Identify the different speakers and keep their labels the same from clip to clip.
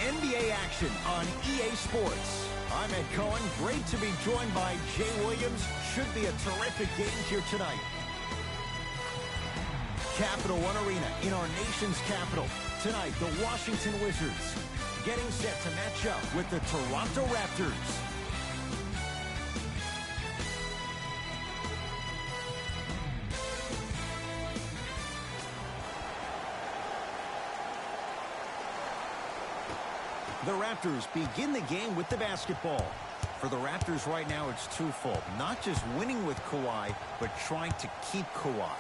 Speaker 1: NBA action on EA Sports. I'm Ed Cohen. Great to be joined by Jay Williams. Should be a terrific game here tonight. Capital One Arena in our nation's capital. Tonight, the Washington Wizards getting set to match up with the Toronto Raptors. The Raptors begin the game with the basketball. For the Raptors right now, it's twofold. Not just winning with Kawhi, but trying to keep Kawhi.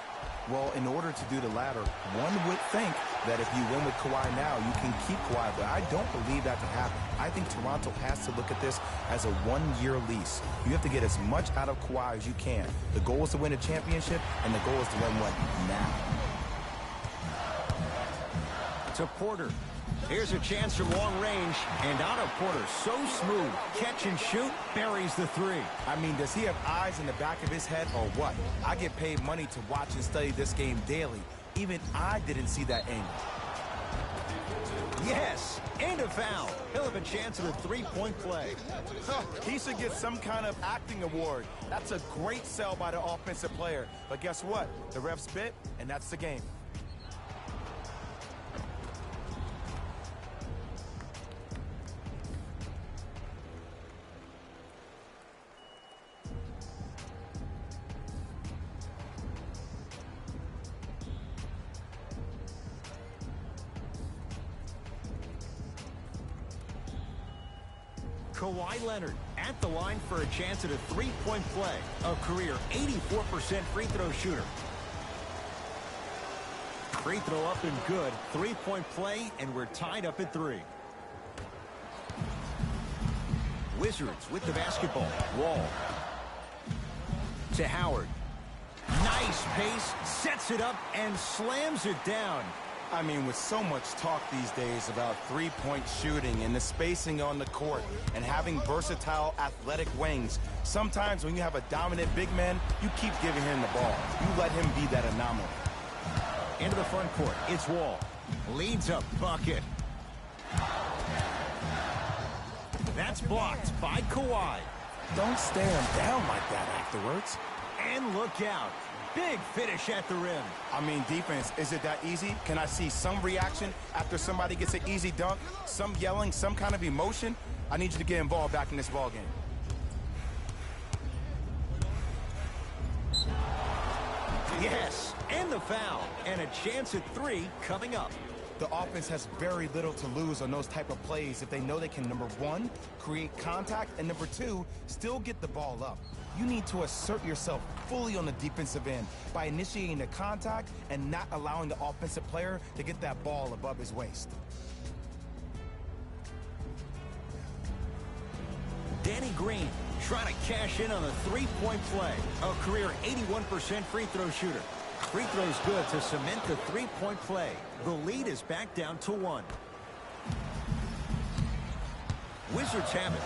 Speaker 2: Well, in order to do the latter, one would think that if you win with Kawhi now, you can keep Kawhi, but I don't believe that to happen. I think Toronto has to look at this as a one-year lease. You have to get as much out of Kawhi as you can. The goal is to win a championship, and the goal is to win one now.
Speaker 1: To Porter. Here's a chance from long range, and out of Porter, so smooth. Catch and shoot, buries the three.
Speaker 2: I mean, does he have eyes in the back of his head or what? I get paid money to watch and study this game daily. Even I didn't see that angle.
Speaker 1: Yes, and a foul. He'll have a chance at a three-point play.
Speaker 2: He should get some kind of acting award. That's a great sell by the offensive player. But guess what? The ref spit, and that's the game.
Speaker 1: Kawhi Leonard at the line for a chance at a three-point play. A career 84% free throw shooter. Free throw up and good. Three-point play, and we're tied up at 3. Wizards with the basketball. Wall. To Howard. Nice pace. Sets it up and slams it down.
Speaker 2: I mean, with so much talk these days about three-point shooting and the spacing on the court and having versatile athletic wings, sometimes when you have a dominant big man, you keep giving him the ball. You let him be that anomaly.
Speaker 1: Into the front court, it's Wall. Leads a bucket. That's blocked by Kawhi.
Speaker 2: Don't stare him down like that afterwards.
Speaker 1: And look out. Big finish at the rim.
Speaker 2: I mean, defense, is it that easy? Can I see some reaction after somebody gets an easy dunk? Some yelling, some kind of emotion? I need you to get involved back in this ball game.
Speaker 1: Yes, and the foul. And a chance at 3 coming up.
Speaker 2: The offense has very little to lose on those type of plays if they know they can, number 1, create contact, and number 2, still get the ball up. You need to assert yourself fully on the defensive end by initiating the contact and not allowing the offensive player to get that ball above his waist.
Speaker 1: Danny Green trying to cash in on a three-point play. A career 81% free throw shooter. Free throws good to cement the three-point play. The lead is back down to 1. Wizards have it.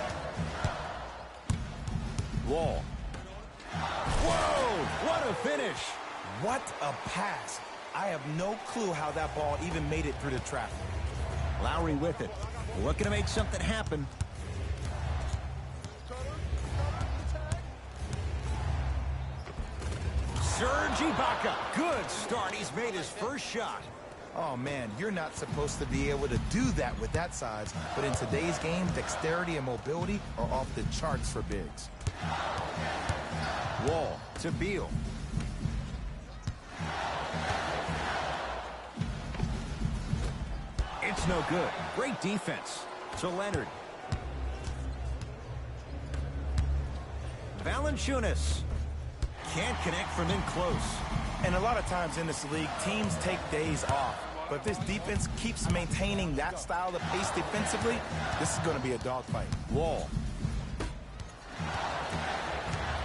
Speaker 1: Wall. Whoa! What a finish!
Speaker 2: What a pass. I have no clue how that ball even made it through the traffic.
Speaker 1: Lowry with it. Looking to make something happen. Serge Ibaka. Good start. He's made his first shot.
Speaker 2: Oh, man, you're not supposed to be able to do that with that size. But in today's game, dexterity and mobility are off the charts for bigs.
Speaker 1: Wall to Beal. It's no good. Great defense. To Leonard. Valanciunas. Can't connect from in close.
Speaker 2: And a lot of times in this league, teams take days off. But if this defense keeps maintaining that style of pace defensively, this is going to be a dogfight.
Speaker 1: Wall.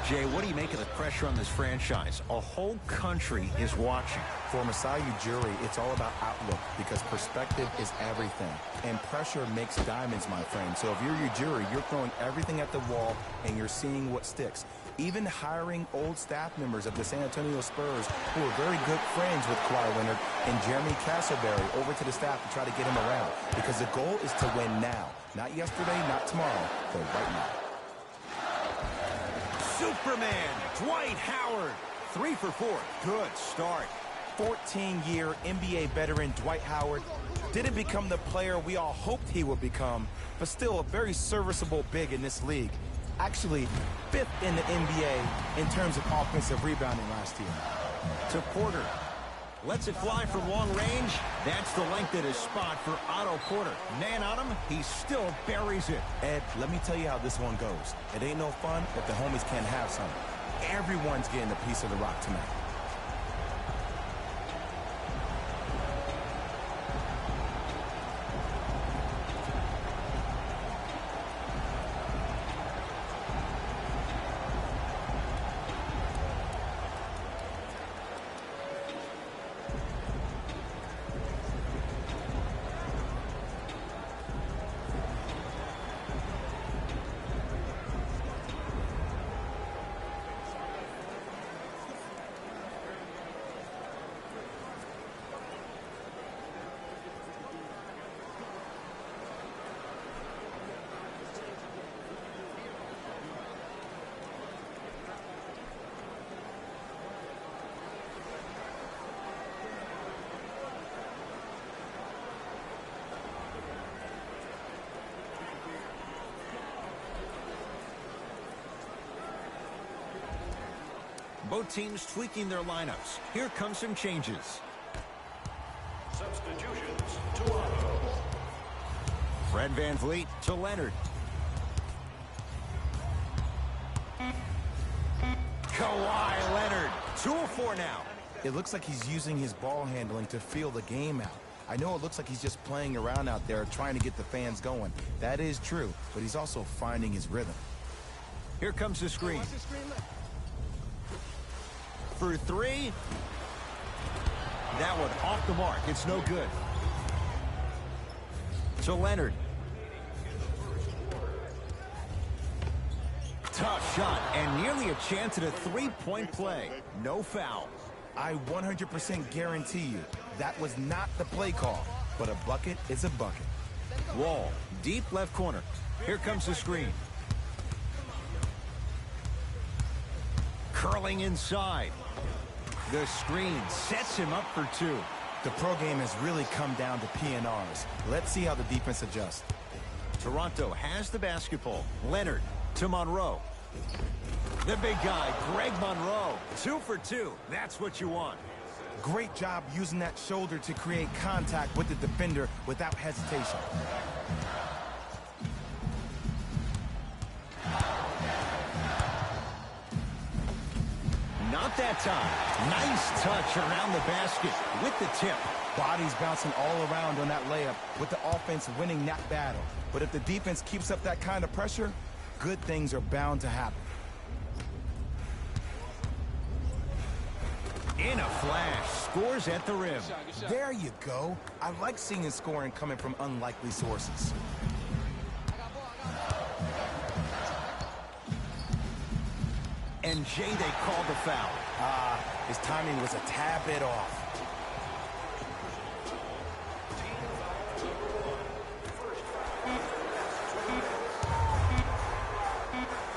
Speaker 1: Jay, what do you make of the pressure on this franchise? A whole country is watching.
Speaker 2: For Masai Ujiri, it's all about outlook because perspective is everything. And pressure makes diamonds, my friend. So if you're Ujiri, you're throwing everything at the wall and you're seeing what sticks. even hiring old staff members of the San Antonio Spurs who are very good friends with Kawhi Leonard and Jeremy Castleberry over to the staff to try to get him around, because the goal is to win now. Not yesterday, not tomorrow, but right now.
Speaker 1: Superman, Dwight Howard. 3 for 4. Good start.
Speaker 2: 14-year NBA veteran Dwight Howard didn't become the player we all hoped he would become, but still a very serviceable big in this league. Actually, 5th in the NBA in terms of offensive rebounding last year.
Speaker 1: To Porter. Lets it fly from long range. That's the length at his spot for Otto Porter. Man on him, he still buries it.
Speaker 2: Ed, let me tell you how this one goes. It ain't no fun if the homies can't have some. Everyone's getting a piece of the rock tonight.
Speaker 1: Both teams tweaking their lineups. Here come some changes.
Speaker 3: Substitutions, Toronto.
Speaker 1: Fred VanVleet to Leonard. Kawhi Leonard. 2 of 4 now.
Speaker 2: It looks like he's using his ball handling to feel the game out. I know it looks like he's just playing around out there trying to get the fans going. That is true, but he's also finding his rhythm.
Speaker 1: Here comes the screen. For 3. That one off the mark. It's no good. To Leonard. Tough shot and nearly a chance at a 3-point play. No foul.
Speaker 2: I 100% guarantee you that was not the play call, but a bucket is a bucket.
Speaker 1: Wall, deep left corner. Here comes the screen. Curling inside. The screen sets him up for 2.
Speaker 2: The pro game has really come down to PNRs. Let's see how the defense adjusts.
Speaker 1: Toronto has the basketball. Leonard to Monroe. The big guy, Greg Monroe. 2 for 2. That's what you want.
Speaker 2: Great job using that shoulder to create contact with the defender without hesitation.
Speaker 1: Not that time. Nice touch around the basket with the tip.
Speaker 2: Bodies bouncing all around on that layup with the offense winning that battle. But if the defense keeps up that kind of pressure, good things are bound to happen.
Speaker 1: In a flash, scores at the rim.
Speaker 2: There you go. I like seeing scoring coming from unlikely sources.
Speaker 1: And Jay, they called the foul.
Speaker 2: His timing was a tad bit off.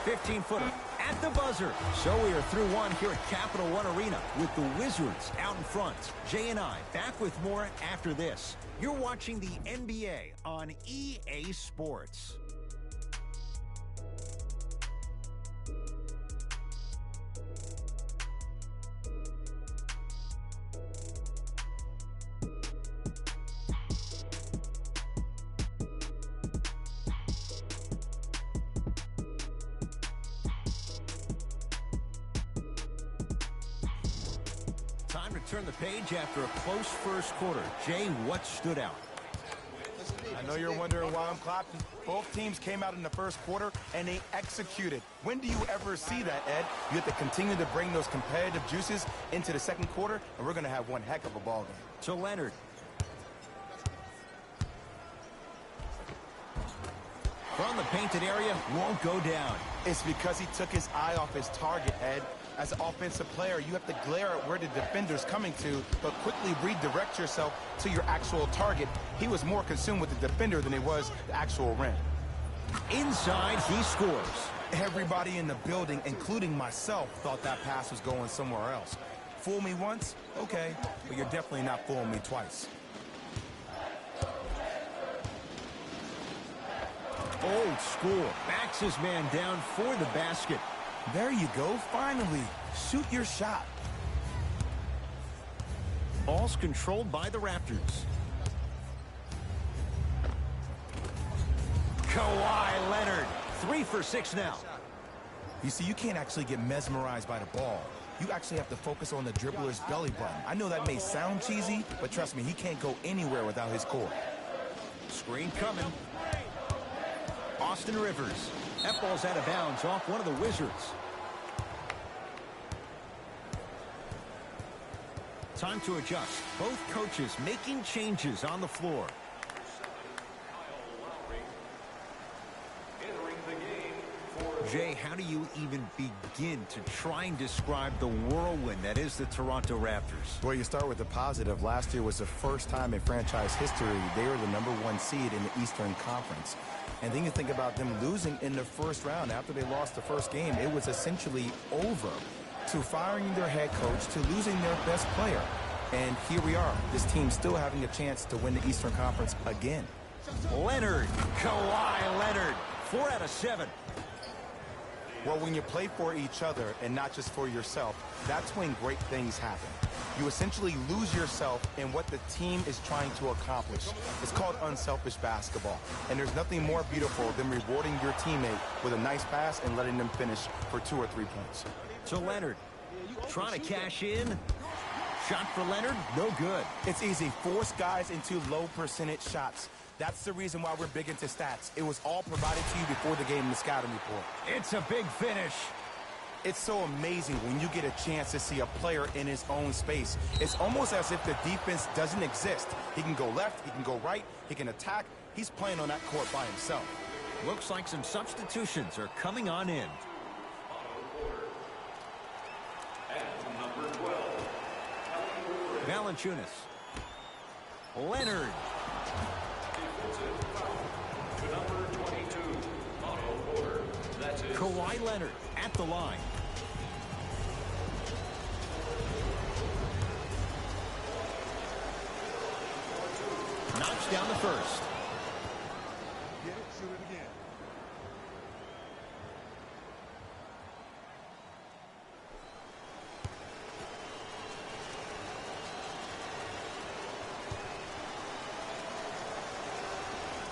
Speaker 1: 15-footer at the buzzer. So we are through one here at Capital One Arena with the Wizards out in front. Jay and I back with more after this. You're watching the NBA on EA Sports. Time to turn the page after a close first quarter. Jay, what stood out?
Speaker 2: I know you're wondering why I'm clapping. Both teams came out in the first quarter, and they executed. When do you ever see that, Ed? You have to continue to bring those competitive juices into the second quarter, and we're going to have one heck of a ball game.
Speaker 1: To Leonard. From the painted area, won't go down.
Speaker 2: It's because he took his eye off his target, Ed. As an offensive player, you have to glare at where the defender's coming to, but quickly redirect yourself to your actual target. He was more consumed with the defender than he was the actual rim.
Speaker 1: Inside, he scores.
Speaker 2: Everybody in the building, including myself, thought that pass was going somewhere else. Fool me once? Okay, but you're definitely not fooling me twice.
Speaker 1: Old school. Backs his man down for the basket.
Speaker 2: There you go, finally. Shoot your shot.
Speaker 1: Ball's controlled by the Raptors. Kawhi Leonard. 3 for 6 now.
Speaker 2: You see, you can't actually get mesmerized by the ball. You actually have to focus on the dribbler's belly button. I know that may sound cheesy, but trust me, he can't go anywhere without his core.
Speaker 1: Screen coming. Austin Rivers. That ball's out of bounds off one of the Wizards. Time to adjust. Both coaches making changes on the floor. Jay, how do you even begin to try and describe the whirlwind that is the Toronto Raptors?
Speaker 2: Well, you start with the positive. Last year was the first time in franchise history they were the #1 seed in the Eastern Conference. And then you think about them losing in the first round. After they lost the first game, it was essentially over. To firing their head coach, to losing their best player. And here we are, this team still having a chance to win the Eastern Conference again.
Speaker 1: Leonard, Kawhi Leonard, 4 out of 7.
Speaker 2: Well, when you play for each other and not just for yourself, that's when great things happen. You essentially lose yourself in what the team is trying to accomplish. It's called unselfish basketball. And there's nothing more beautiful than rewarding your teammate with a nice pass and letting them finish for 2 or 3 points.
Speaker 1: To Leonard, trying to cash in. Shot for Leonard, no good.
Speaker 2: It's easy. Force guys into low percentage shots. That's the reason why we're big into stats. It was all provided to you before the game in the scouting report.
Speaker 1: It's a big finish.
Speaker 2: It's so amazing when you get a chance to see a player in his own space. It's almost as if the defense doesn't exist. He can go left, he can go right, he can attack. He's playing on that court by himself.
Speaker 1: Looks like some substitutions are coming on in. Valanciunas. Leonard. Kawhi Leonard at the line. Knocks down the first.
Speaker 3: Get it, shoot it again.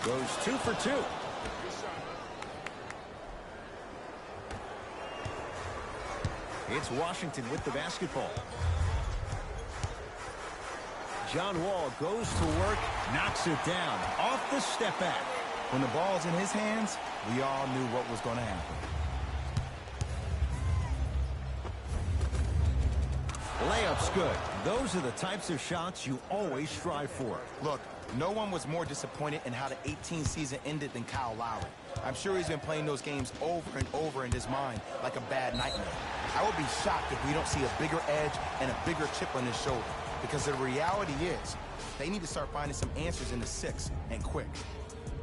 Speaker 1: Goes 2 for 2. It's Washington with the basketball. John Wall goes to work, knocks it down, off the step back.
Speaker 2: When the ball's in his hands, we all knew what was going to happen.
Speaker 1: Layup's good. Those are the types of shots you always strive for.
Speaker 2: Look, no one was more disappointed in how the 18 season ended than Kyle Lowry. I'm sure he's been playing those games over and over in his mind like a bad nightmare. I would be shocked if we don't see a bigger edge and a bigger chip on his shoulder. Because the reality is, they need to start finding some answers in the 6, and quick.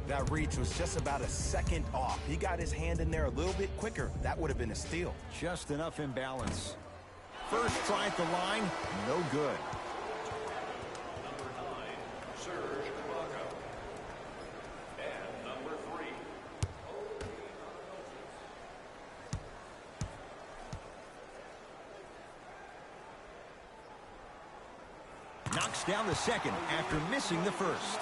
Speaker 2: That reach was just about a second off. He got his hand in there a little bit quicker. That would have been a steal.
Speaker 1: Just enough imbalance. First try at the line, no good. Knocks down the second after missing the first.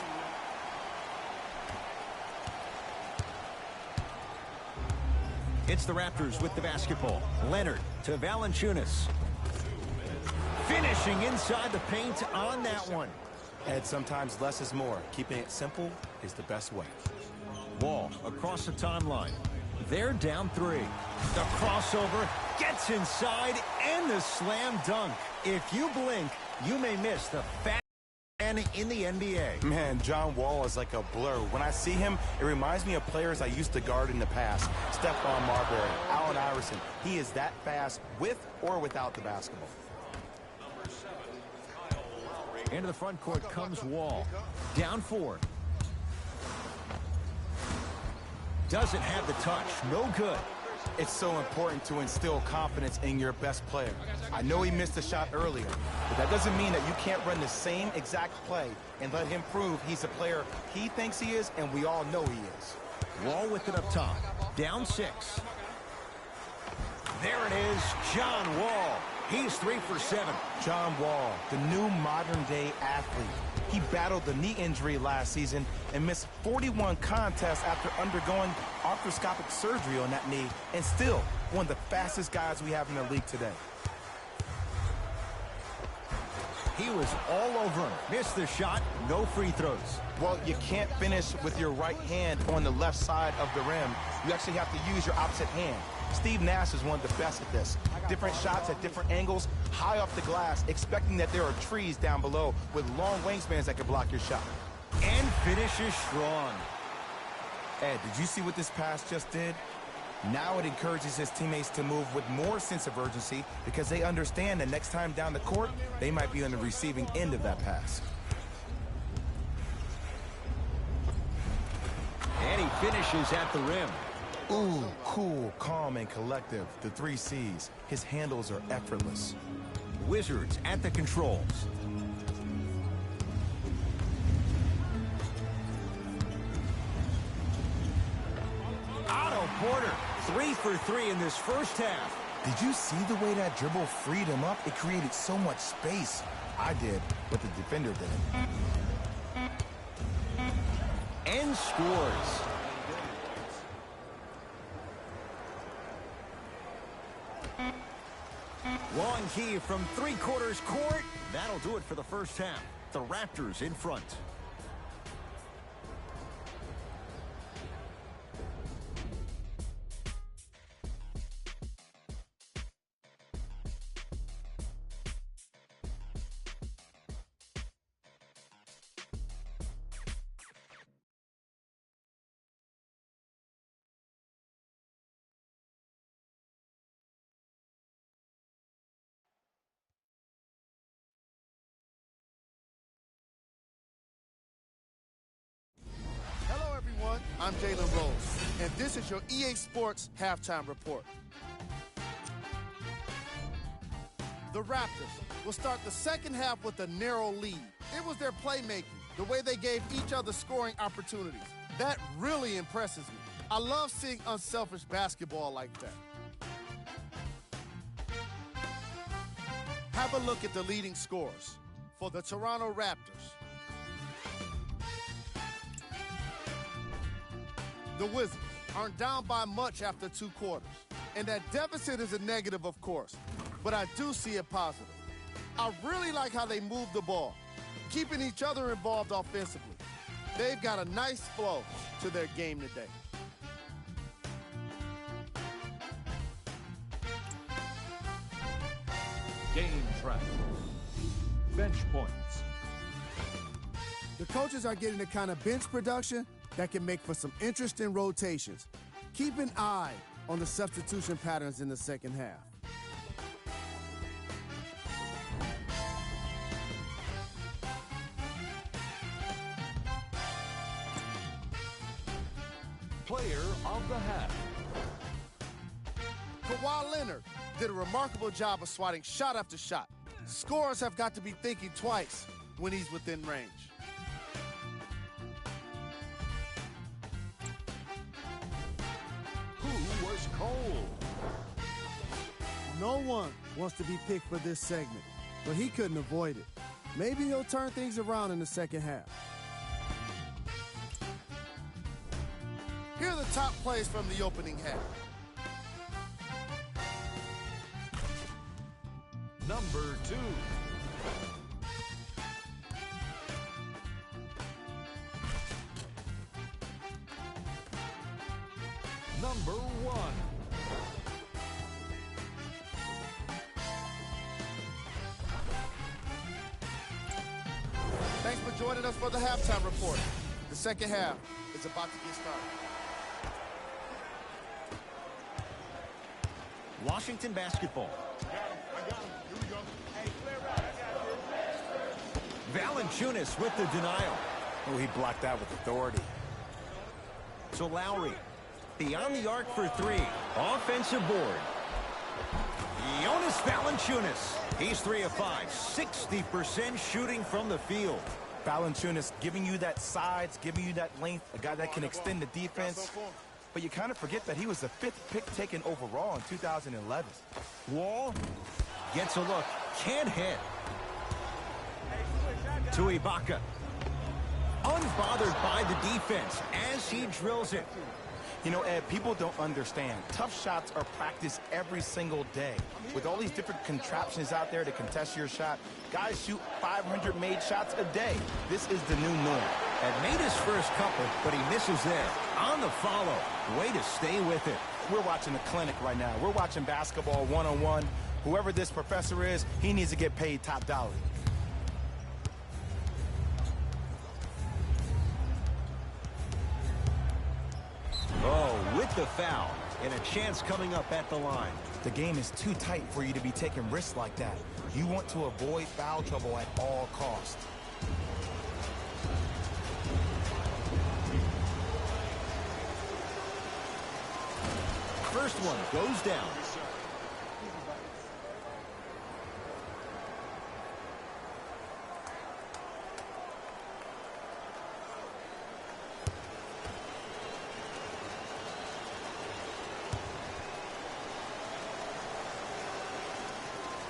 Speaker 1: It's the Raptors with the basketball. Leonard to Valanciunas. Finishing inside the paint on that one.
Speaker 2: And sometimes less is more. Keeping it simple is the best way.
Speaker 1: Wall across the timeline. They're down 3. The crossover gets inside and the slam dunk. If you blink, you may miss the fast man in the NBA.
Speaker 2: Man, John Wall is like a blur. When I see him, it reminds me of players I used to guard in the past. Stephon Marbury, Allen Iverson. He is that fast with or without the basketball.
Speaker 1: Into the front court comes Wall. Down 4. Doesn't have the touch. No good.
Speaker 2: It's so important to instill confidence in your best player. I know he missed a shot earlier, but that doesn't mean that you can't run the same exact play and let him prove he's a player he thinks he is, and we all know he is.
Speaker 1: Wall with it up top. Down 6. There it is, John Wall. He's 3 for 7.
Speaker 2: John Wall, the new modern-day athlete. He battled the knee injury last season and missed 41 contests after undergoing arthroscopic surgery on that knee, and still one of the fastest guys we have in the league today.
Speaker 1: He was all over him. Missed the shot. No free throws.
Speaker 2: Well, you can't finish with your right hand on the left side of the rim. You actually have to use your opposite hand. Steve Nash is one of the best at this. Different shots at different angles, high off the glass, expecting that there are trees down below with long wingspans that can block your shot.
Speaker 1: And finishes strong.
Speaker 2: Ed, did you see what this pass just did? Now it encourages his teammates to move with more sense of urgency because they understand that next time down the court, they might be on the receiving end of that pass.
Speaker 1: And he finishes at the rim.
Speaker 2: Ooh, cool, calm, and collective. The 3 C's. His handles are effortless.
Speaker 1: Wizards at the controls. Otto Porter, 3 for 3 in this first half.
Speaker 2: Did you see the way that dribble freed him up? It created so much space. I did, but the defender didn't.
Speaker 1: And scores. Long key from 3/4 court. That'll do it for the first half. The Raptors in front.
Speaker 3: I'm Jalen Rose, and this is your EA Sports Halftime Report. The Raptors will start the second half with a narrow lead. It was their playmaking, the way they gave each other scoring opportunities. That really impresses me. I love seeing unselfish basketball like that. Have a look at the leading scorers for the Toronto Raptors. The Wizards aren't down by much after 2 quarters. And that deficit is a negative, of course, but I do see it positive. I really like how they move the ball, keeping each other involved offensively. They've got a nice flow to their game today.
Speaker 4: Game track. Bench points.
Speaker 3: The coaches are getting the kind of bench production that can make for some interesting rotations. Keep an eye on the substitution patterns in the second half.
Speaker 4: Player of the half.
Speaker 3: Kawhi Leonard did a remarkable job of swatting shot after shot. Scorers have got to be thinking twice when he's within range.
Speaker 4: Who was cold?
Speaker 3: No one wants to be picked for this segment, but he couldn't avoid it. Maybe he'll turn things around in the second half. Here are the top plays from the opening half.
Speaker 4: Number 2. Number 1.
Speaker 3: Thanks for joining us for the halftime report. The second half is about to get started.
Speaker 1: Washington basketball.
Speaker 3: I got him. Here we go. Hey, clear out.
Speaker 1: Valanciunas with the denial.
Speaker 2: Oh, he blocked that with authority.
Speaker 1: To Lowry. Beyond the arc for three. Offensive board. Jonas Valanciunas. He's 3 of 5. 60% shooting from the field.
Speaker 2: Valanciunas giving you that size, giving you that length, a guy that can extend the defense. But you kind of forget that he was the 5th pick taken overall in 2011.
Speaker 1: Wall gets a look. Can't hit. To Ibaka. Unbothered by the defense as he drills it.
Speaker 2: You know, Ed, people don't understand. Tough shots are practiced every single day. With all these different contraptions out there to contest your shot, guys shoot 500 made shots a day. This is the new norm.
Speaker 1: Had made his first couple, but he misses there. On the follow. Way to stay with it.
Speaker 2: We're watching a clinic right now. We're watching basketball one-on-one. Whoever this professor is, he needs to get paid top dollar.
Speaker 1: Oh, with the foul. And a chance coming up at the line.
Speaker 2: The game is too tight for you to be taking risks like that. You want to avoid foul trouble at all costs.
Speaker 1: First one goes down.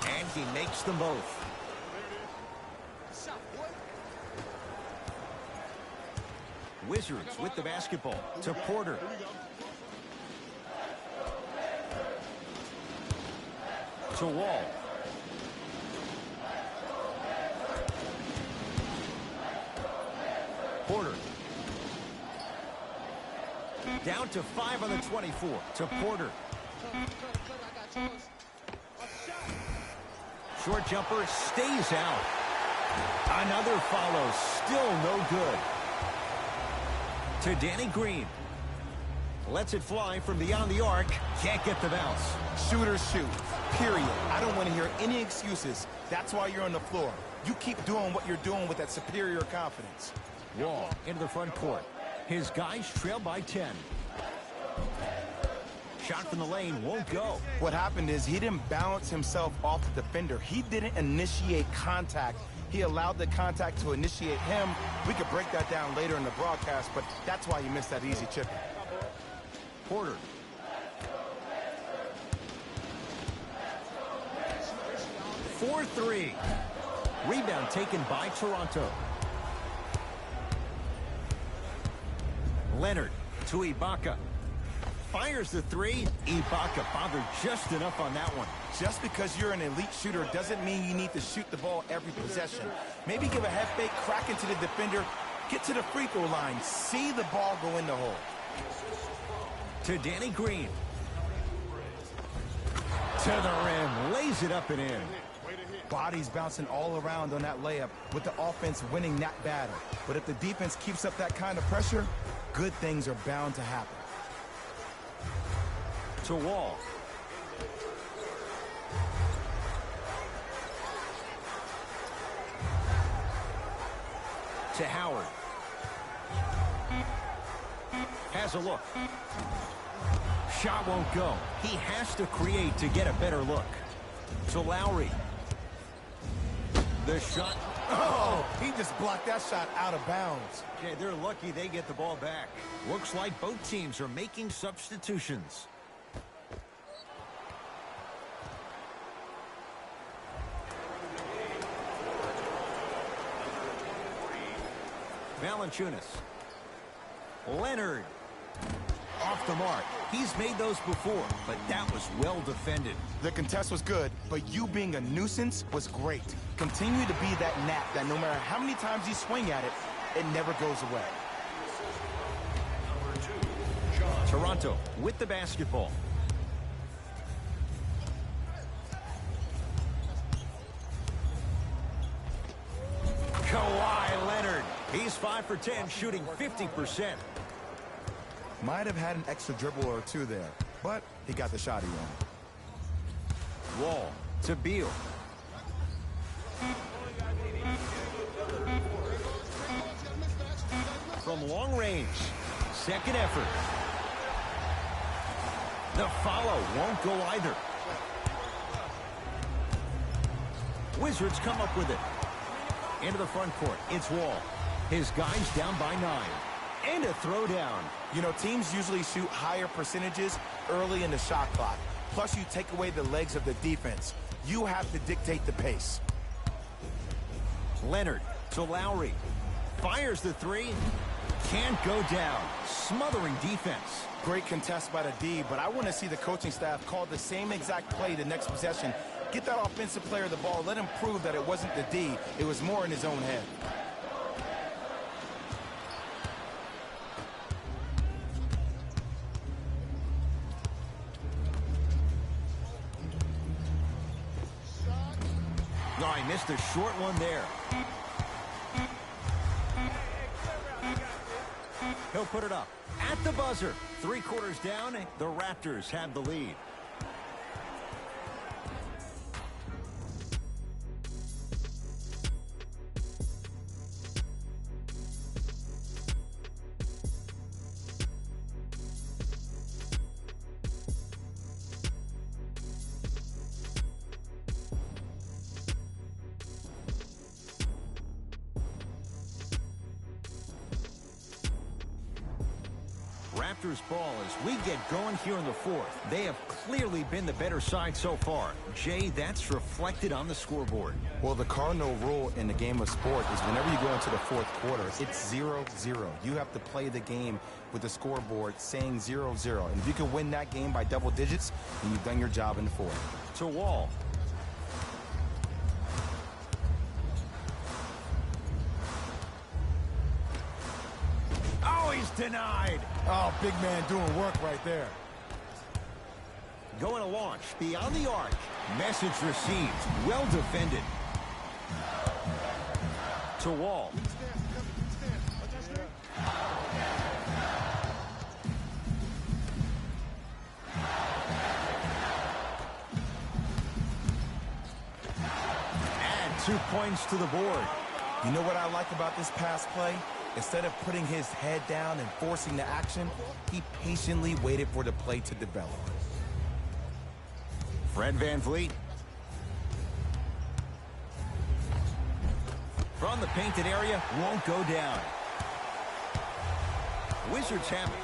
Speaker 1: And he makes them both. Wizards with the basketball to Porter. To Wall. Porter. Down to 5 on the 24. To Porter. Short jumper stays out. Another follow. Still no good. To Danny Green. Lets it fly from beyond the arc. Can't get the bounce.
Speaker 2: Shooters shoot. Period. I don't want to hear any excuses. That's why you're on the floor. You keep doing what you're doing with that superior confidence.
Speaker 1: Wall into the front court. His guys trail by 10. Shot from the lane won't go.
Speaker 2: What happened is he didn't balance himself off the defender. He didn't initiate contact. He allowed the contact to initiate him. We could break that down later in the broadcast, but that's why he missed that easy chip.
Speaker 1: Porter. For 3. Rebound taken by Toronto. Leonard to Ibaka. Fires the 3. Ibaka bothered just enough on that one.
Speaker 2: Just because you're an elite shooter doesn't mean you need to shoot the ball every possession. Maybe give a head fake, crack into the defender, get to the free throw line, see the ball go in the hole.
Speaker 1: To Danny Green. To the rim. Lays it up and in.
Speaker 2: Bodies bouncing all around on that layup with the offense winning that battle. But if the defense keeps up that kind of pressure, good things are bound to happen.
Speaker 1: To Wall. To Howard. Has a look. Shot won't go. He has to create to get a better look. To Lowry. The shot.
Speaker 2: Oh, he just blocked that shot out of bounds.
Speaker 1: Okay, they're lucky they get the ball back. Looks like both teams are making substitutions. Valanciunas. Leonard. Off the mark. He's made those before, but that was well defended.
Speaker 2: The contest was good, but you being a nuisance was great. Continue to be that gnat that no matter how many times you swing at it, it never goes away.
Speaker 1: Toronto with the basketball. Kawhi Leonard. He's 5 for 10, shooting 50%.
Speaker 2: Might have had an extra dribble or two there, but he got the shot he wanted.
Speaker 1: Wall to Beal. From long range. Second effort. The follow won't go either. Wizards come up with it. Into the front court. It's Wall. His guys down by 9. And a throwdown.
Speaker 2: You know, teams usually shoot higher percentages early in the shot clock. Plus, you take away the legs of the defense. You have to dictate the pace.
Speaker 1: Leonard to Lowry. Fires the three. Can't go down. Smothering defense.
Speaker 2: Great contest by the D, but I want to see the coaching staff call the same exact play the next possession. Get that offensive player the ball. Let him prove that it wasn't the D. It was more in his own head.
Speaker 1: No, he missed a short one there. He'll put it up at the buzzer. 3 quarters down, the Raptors have the lead. Raptors ball as we get going here in the 4th. They have clearly been the better side so far. Jay, that's reflected on the scoreboard.
Speaker 2: Well, the cardinal rule in the game of sport is whenever you go into the 4th quarter, it's 0-0. You have to play the game with the scoreboard saying 0-0. And if you can win that game by double digits, then you've done your job in the 4th.
Speaker 1: To Wall. Oh, he's denied.
Speaker 2: Oh, big man doing work right there.
Speaker 1: Going to launch beyond the arc. Message received. Well defended. To Wall. Add 2 points to the board.
Speaker 2: You know what I like about this pass play? Instead of putting his head down and forcing the action, he patiently waited for the play to develop.
Speaker 1: Fred VanVleet. From the painted area, won't go down. Wizards have it.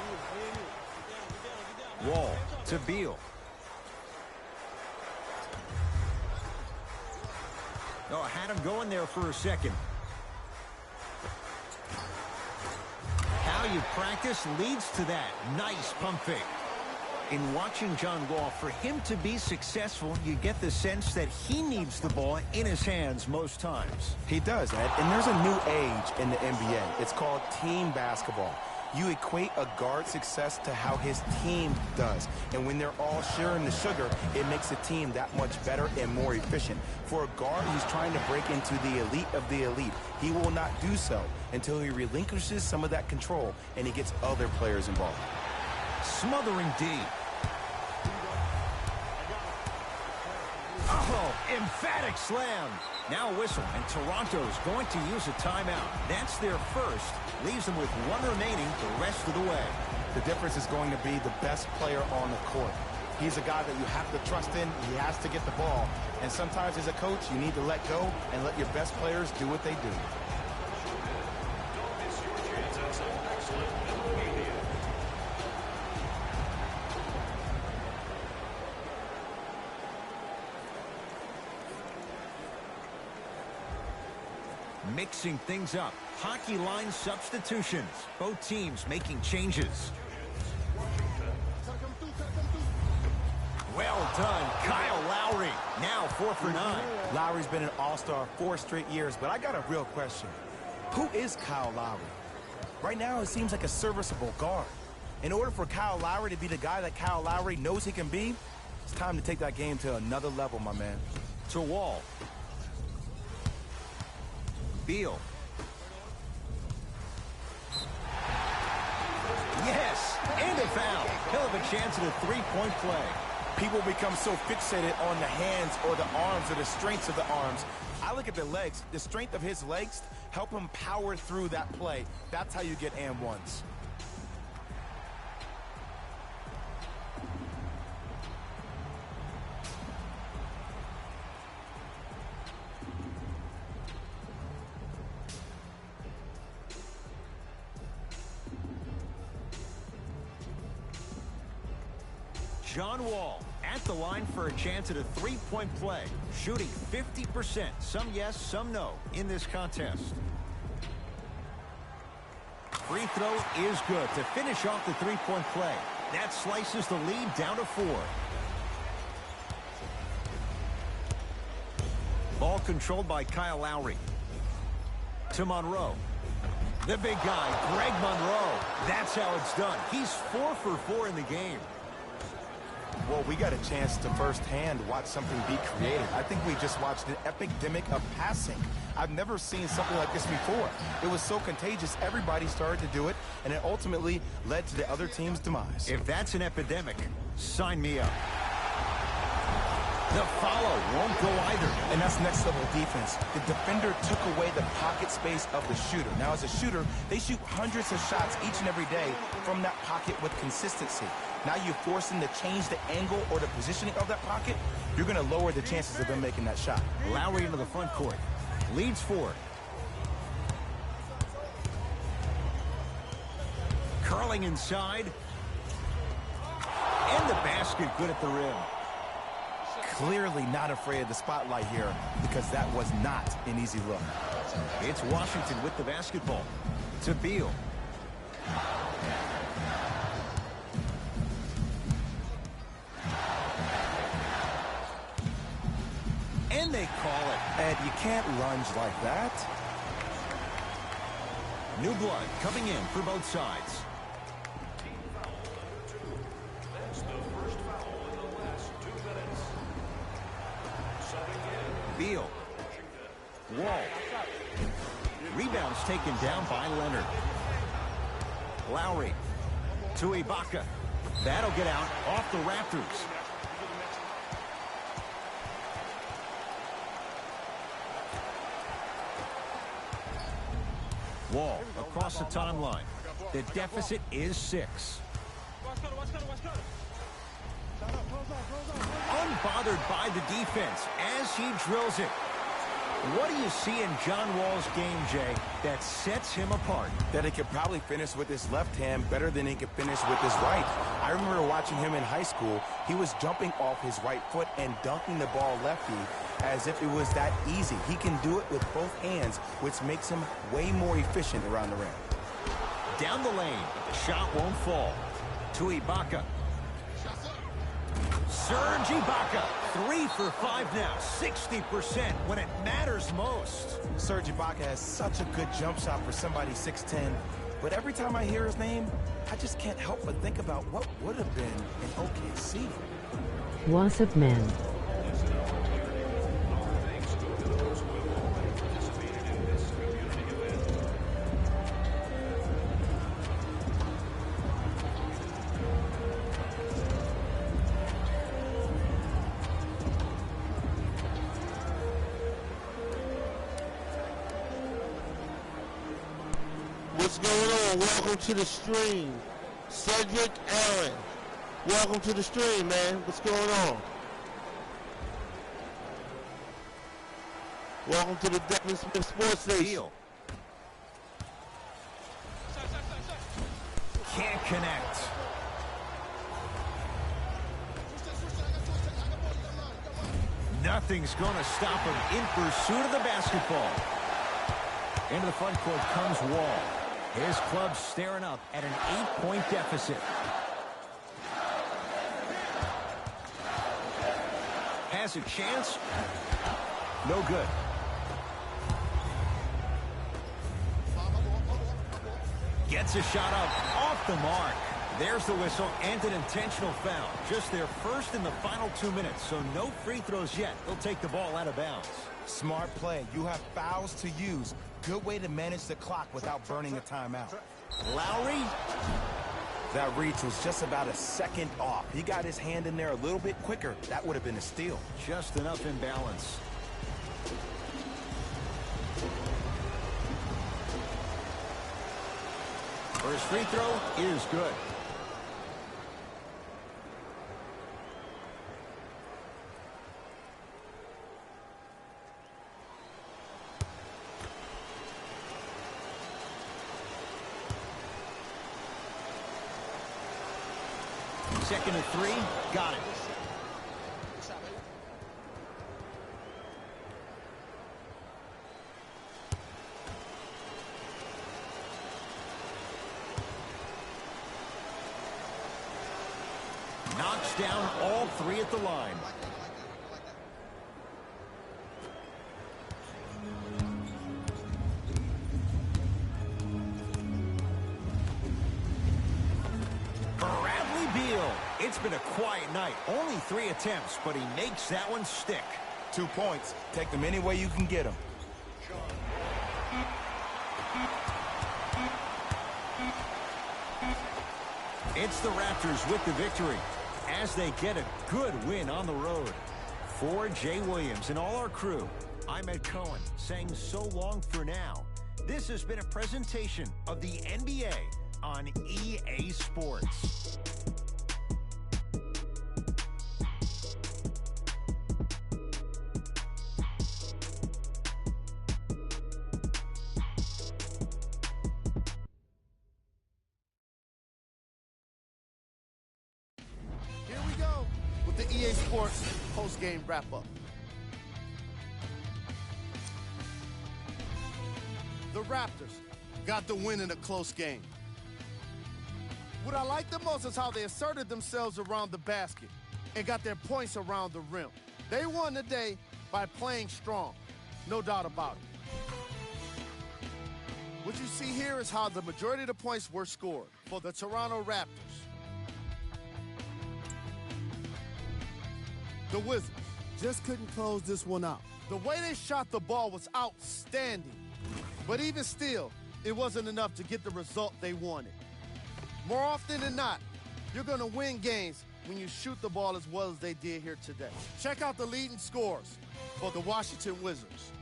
Speaker 1: Wall to Beal. Oh, had him going there for a second. How you practice leads to that. Nice pump fake. In watching John Wall, for him to be successful, you get the sense that he needs the ball in his hands most times.
Speaker 2: He does, Ed. And there's a new age in the NBA. It's called team basketball. You equate a guard's success to how his team does. And when they're all sharing the sugar, it makes the team that much better and more efficient. For a guard who's trying to break into the elite of the elite, he will not do so until he relinquishes some of that control and he gets other players involved.
Speaker 1: Smothering D. Oh, emphatic slam. Now a whistle, and Toronto's going to use a timeout. That's their first. Leaves them with 1 remaining the rest of the way.
Speaker 2: The difference is going to be the best player on the court. He's a guy that you have to trust in. He has to get the ball. And sometimes as a coach, you need to let go and let your best players do what they do.
Speaker 1: Mixing things up. Hockey line substitutions. Both teams making changes. Well done, Kyle Lowry. Now 4 for 9.
Speaker 2: Lowry's been an all-star 4 straight years, but I got a real question. Who is Kyle Lowry? Right now, it seems like a serviceable guard. In order for Kyle Lowry to be the guy that Kyle Lowry knows he can be, it's time to take that game to another level, my man.
Speaker 1: To Wall. Beal. Yes, and a foul. He'll have a chance at a three-point play.
Speaker 2: People become so fixated on the hands or the arms or the strengths of the arms. I look at the legs. The strength of his legs help him power through that play. That's how you get and ones.
Speaker 1: John Wall at the line for a chance at a three-point play, shooting 50%. Some yes, some no in this contest. Free throw is good to finish off the three-point play. That slices the lead down to 4. Ball controlled by Kyle Lowry. To Monroe. The big guy, Greg Monroe. That's how it's done. He's 4 for 4 in the game.
Speaker 2: Well, we got a chance to firsthand watch something be created. I think we just watched an epidemic of passing. I've never seen something like this before. It was so contagious, everybody started to do it, and it ultimately led to the other team's demise.
Speaker 1: If that's an epidemic, sign me up. The follow won't go either.
Speaker 2: And that's next level defense. The defender took away the pocket space of the shooter. Now, as a shooter, they shoot hundreds of shots each and every day from that pocket with consistency. Now you force them to change the angle or the positioning of that pocket. You're going to lower the chances of them making that shot.
Speaker 1: Lowry into the front court. Leads 4. Curling inside. And the basket good at the rim.
Speaker 2: Clearly not afraid of the spotlight here because that was not an easy look.
Speaker 1: It's Washington with the basketball. To Beal. And they call it.
Speaker 2: And you can't lunge like that.
Speaker 1: New blood coming in for both sides.
Speaker 4: That's the first foul in the last 2 minutes. Subbing in.
Speaker 1: Beal. Wall. Rebounds taken down by Leonard. Lowry. To Ibaka. That'll get out off the Raptors. Wall across the timeline. The deficit is 6. Unbothered by the defense as he drills it. What do you see in John Wall's game, Jay, that sets him apart?
Speaker 2: That he could probably finish with his left hand better than he could finish with his right. I remember watching him in high school. He was jumping off his right foot and dunking the ball lefty as if it was that easy. He can do it with both hands, which makes him way more efficient around the rim.
Speaker 1: Down the lane. Shot won't fall. To Ibaka. Serge Ibaka. 3 for 5 now. 60% when it matters most.
Speaker 2: Serge Ibaka has such a good jump shot for somebody 6'10", but every time I hear his name, I just can't help but think about what would have been in OKC.
Speaker 5: What's up, man?
Speaker 6: What's going on? Welcome to the stream. Cedric Allen. Welcome to the stream, man. What's going on? Welcome to the Devin Smith Sports Station.
Speaker 1: Deal. Can't connect. Nothing's going to stop him in pursuit of the basketball. Into the front court comes Wall. His club staring up at an 8-point deficit. Has a chance. No good. Gets a shot up off the mark. There's the whistle and an intentional foul. Just their first in the final 2 minutes, so no free throws yet. They'll take the ball out of bounds.
Speaker 2: Smart play. You have fouls to use. Good way to manage the clock without burning a timeout.
Speaker 1: Lowry.
Speaker 2: That reach was just about a second off. He got his hand in there a little bit quicker. That would have been a steal.
Speaker 1: Just enough imbalance. First free throw is good. Second and 3, got it. Knocks down all 3 at the line. It's been a quiet night. Only 3 attempts, but he makes that one stick.
Speaker 2: 2 points. Take them any way you can get them.
Speaker 1: It's the Raptors with the victory as they get a good win on the road. For Jay Williams and all our crew, I'm Ed Cohen saying so long for now. This has been a presentation of the NBA on EA Sports.
Speaker 3: EA Sports post-game wrap-up. The Raptors got the win in a close game. What I like the most is how they asserted themselves around the basket and got their points around the rim. They won the day by playing strong, no doubt about it. What you see here is how the majority of the points were scored for the Toronto Raptors. The Wizards just couldn't close this one out. The way they shot the ball was outstanding. But even still, it wasn't enough to get the result they wanted. More often than not, you're going to win games when you shoot the ball as well as they did here today. Check out the leading scores for the Washington Wizards.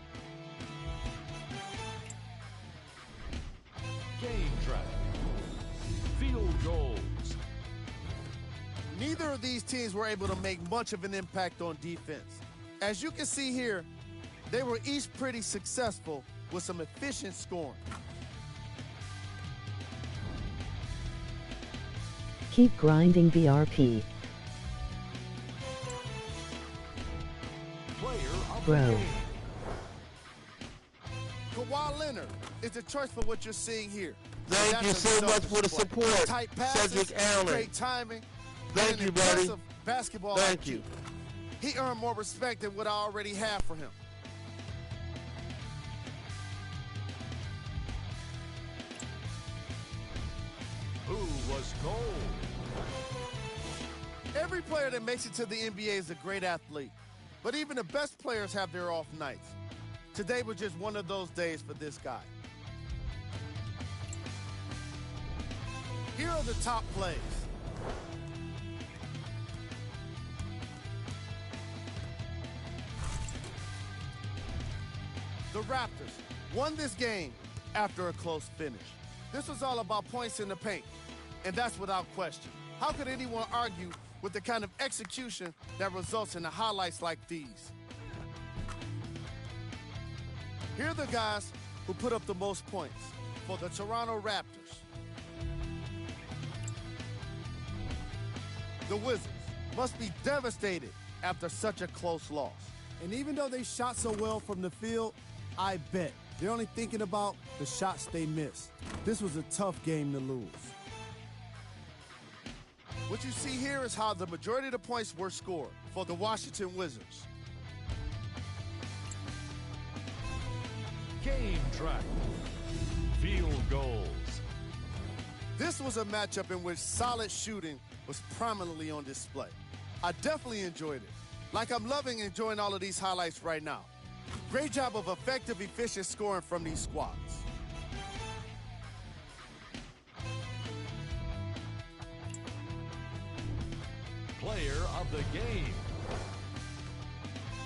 Speaker 4: Game track. Field goals.
Speaker 3: Neither of these teams were able to make much of an impact on defense. As you can see here, they were each pretty successful with some efficient scoring.
Speaker 5: Keep grinding BRP.
Speaker 4: Player of
Speaker 5: Bro.
Speaker 4: the game.
Speaker 3: Kawhi Leonard is the choice for what you're seeing here.
Speaker 6: Thank you so much for the support,
Speaker 3: Tight passes,
Speaker 6: Cedric Allen.
Speaker 3: great timing.
Speaker 6: Thank
Speaker 3: and
Speaker 6: you,
Speaker 3: an
Speaker 6: buddy.
Speaker 3: impressive basketball
Speaker 6: Thank
Speaker 3: IQ.
Speaker 6: you.
Speaker 3: He earned more respect than what I already have for him.
Speaker 4: Who was gold?
Speaker 3: Every player that makes it to the NBA is a great athlete, but even the best players have their off nights. Today was just one of those days for this guy. Here are the top plays. The Raptors won this game after a close finish. This was all about points in the paint, and that's without question. How could anyone argue with the kind of execution that results in the highlights like these? Here are the guys who put up the most points for the Toronto Raptors. The Wizards must be devastated after such a close loss.
Speaker 7: And even though they shot so well from the field, I bet they're only thinking about the shots they missed. This was a tough game to lose.
Speaker 3: What you see here is how the majority of the points were scored for the Washington Wizards.
Speaker 4: Game track. Field goals.
Speaker 3: This was a matchup in which solid shooting was prominently on display. I definitely enjoyed it. Like I'm loving enjoying all of these highlights right now. Great job of effective, efficient scoring from these squads.
Speaker 4: player of the game.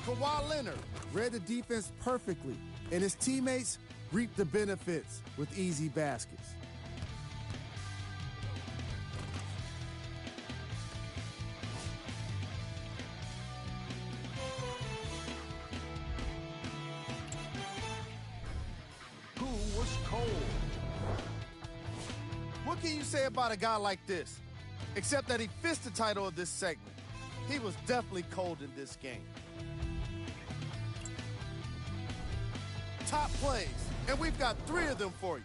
Speaker 3: Kawhi Leonard.
Speaker 7: Read the defense perfectly, and his teammates reaped the benefits with easy baskets.
Speaker 4: Who was cold?
Speaker 3: What can you say about a guy like this? Except that he fits the title of this segment. He was definitely cold in this game. Top plays, and we've got 3 of them for you.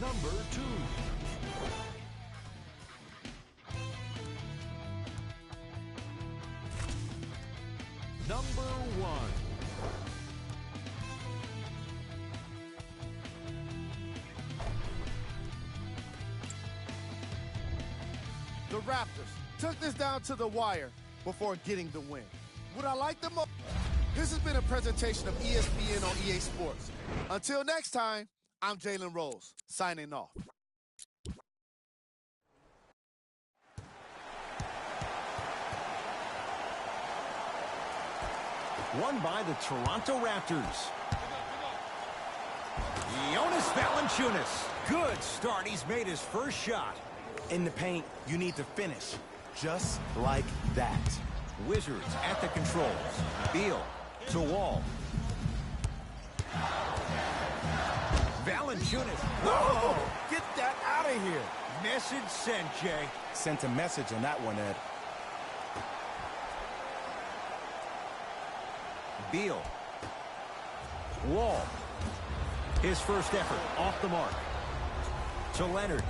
Speaker 4: Number 2. Number 1.
Speaker 3: The Raptors took this down to the wire before getting the win. What I like the most? This has been a presentation of ESPN on EA Sports. Until next time, I'm Jalen Rose, signing off.
Speaker 1: Won by the Toronto Raptors. Jonas Valanciunas. Good start. He's made his first shot.
Speaker 2: In the paint, you need to finish. Just like that.
Speaker 1: Wizards at the controls. Beal to Wall. Valanciunas.
Speaker 2: Whoa! Get that out of here.
Speaker 1: Message sent, Jay.
Speaker 2: Sent a message on that one, Ed.
Speaker 1: Beal. Wall. His first effort off the mark. To Leonard.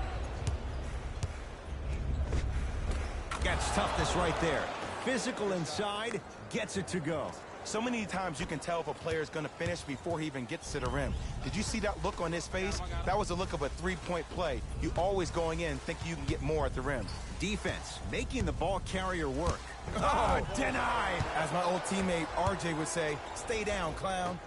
Speaker 1: Gets toughness right there. Physical inside, gets it to go.
Speaker 2: So many times you can tell if a player's going to finish before he even gets to the rim. Did you see that look on his face? That was the look of a three-point play. You always going in thinking you can get more at the rim.
Speaker 1: Defense, making the ball carrier work. Oh, denied.
Speaker 2: As my old teammate RJ would say, stay down, clown.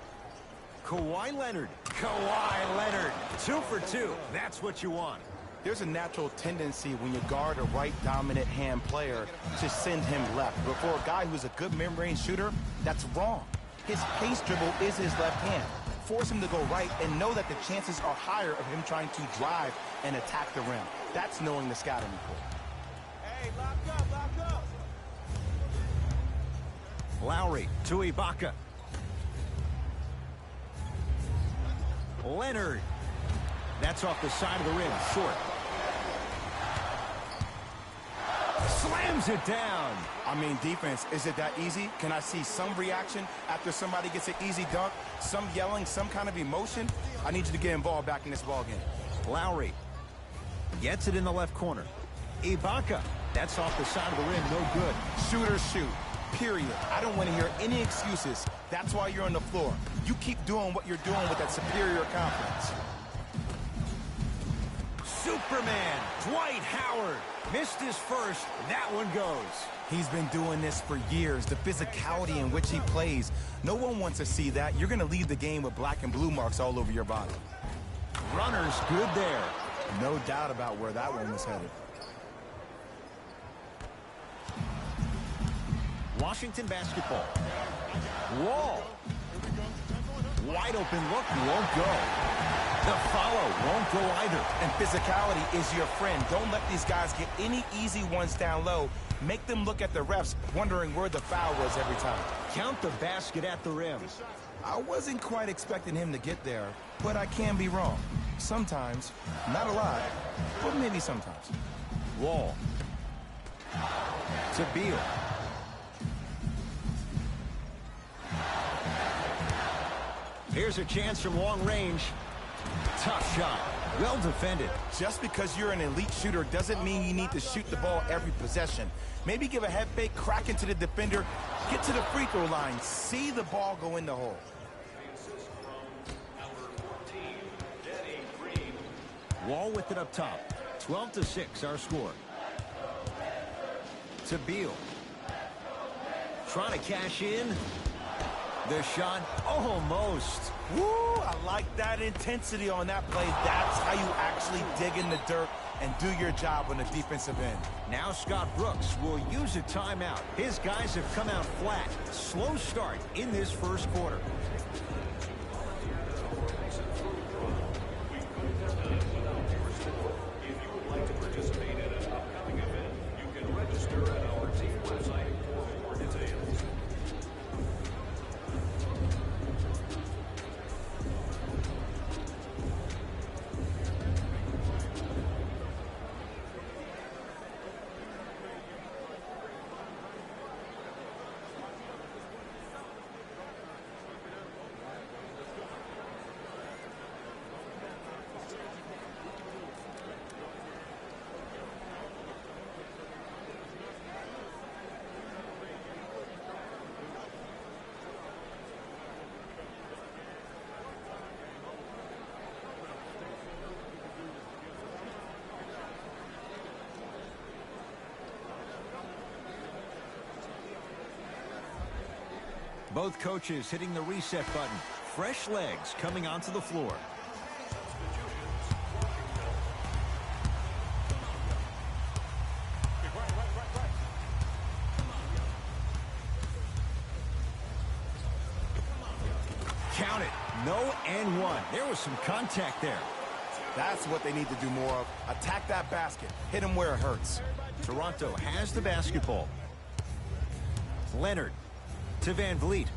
Speaker 1: Kawhi Leonard. Kawhi Leonard. 2 for 2. That's what you want.
Speaker 2: There's a natural tendency when you guard a right dominant hand player to send him left. But for a guy who's a good mid-range shooter, that's wrong. His pace dribble is his left hand. Force him to go right and know that the chances are higher of him trying to drive and attack the rim. That's knowing the scouting report.
Speaker 6: Hey, lock up.
Speaker 1: Lowry to Ibaka. Leonard. That's off the side of the rim, short. Slams it down.
Speaker 2: I mean, defense, is it that easy? Can I see some reaction after somebody gets an easy dunk? Some yelling, some kind of emotion? I need you to get involved back in this ballgame.
Speaker 1: Lowry gets it in the left corner. Ibaka. That's off the side of the rim, no good.
Speaker 2: Shooters shoot, period. I don't want to hear any excuses. That's why you're on the floor. You keep doing what you're doing with that superior confidence.
Speaker 1: Superman, Dwight Howard. Missed his first. That one goes.
Speaker 2: He's been doing this for years. The physicality in which he plays. No one wants to see that. You're going to leave the game with black and blue marks all over your body.
Speaker 1: Runner's good there.
Speaker 2: No doubt about where that one was headed.
Speaker 1: Washington basketball. Wall. Wide open look, won't go. The follow won't go either.
Speaker 2: And physicality is your friend. Don't let these guys get any easy ones down low. Make them look at the refs, wondering where the foul was every time.
Speaker 1: Count the basket at the rim.
Speaker 2: I wasn't quite expecting him to get there, but I can be wrong. Sometimes, not a lot, but maybe sometimes.
Speaker 1: Wall. To Beal. Here's a chance from long range. Tough shot. Well defended.
Speaker 2: Just because you're an elite shooter doesn't mean you need to shoot the ball every possession. Maybe give a head fake, crack into the defender, get to the free throw line, see the ball go in the hole.
Speaker 1: Wall with it up top. 12-6 our score. To Beal. Trying to cash in. The shot almost.
Speaker 2: Woo, I like that intensity on that play. That's how you actually dig in the dirt and do your job on the defensive end.
Speaker 1: Now Scott Brooks will use a timeout. His guys have come out flat. Slow start in this first quarter.
Speaker 4: If you would like to participate in an upcoming event, you can register at our team website for more details.
Speaker 1: Both coaches hitting the reset button. Fresh legs coming onto the floor. Count it. No and one. There was some contact there.
Speaker 2: That's what they need to do more of. Attack that basket. Hit them where it hurts.
Speaker 1: Toronto has the basketball. Leonard to Van Vliet.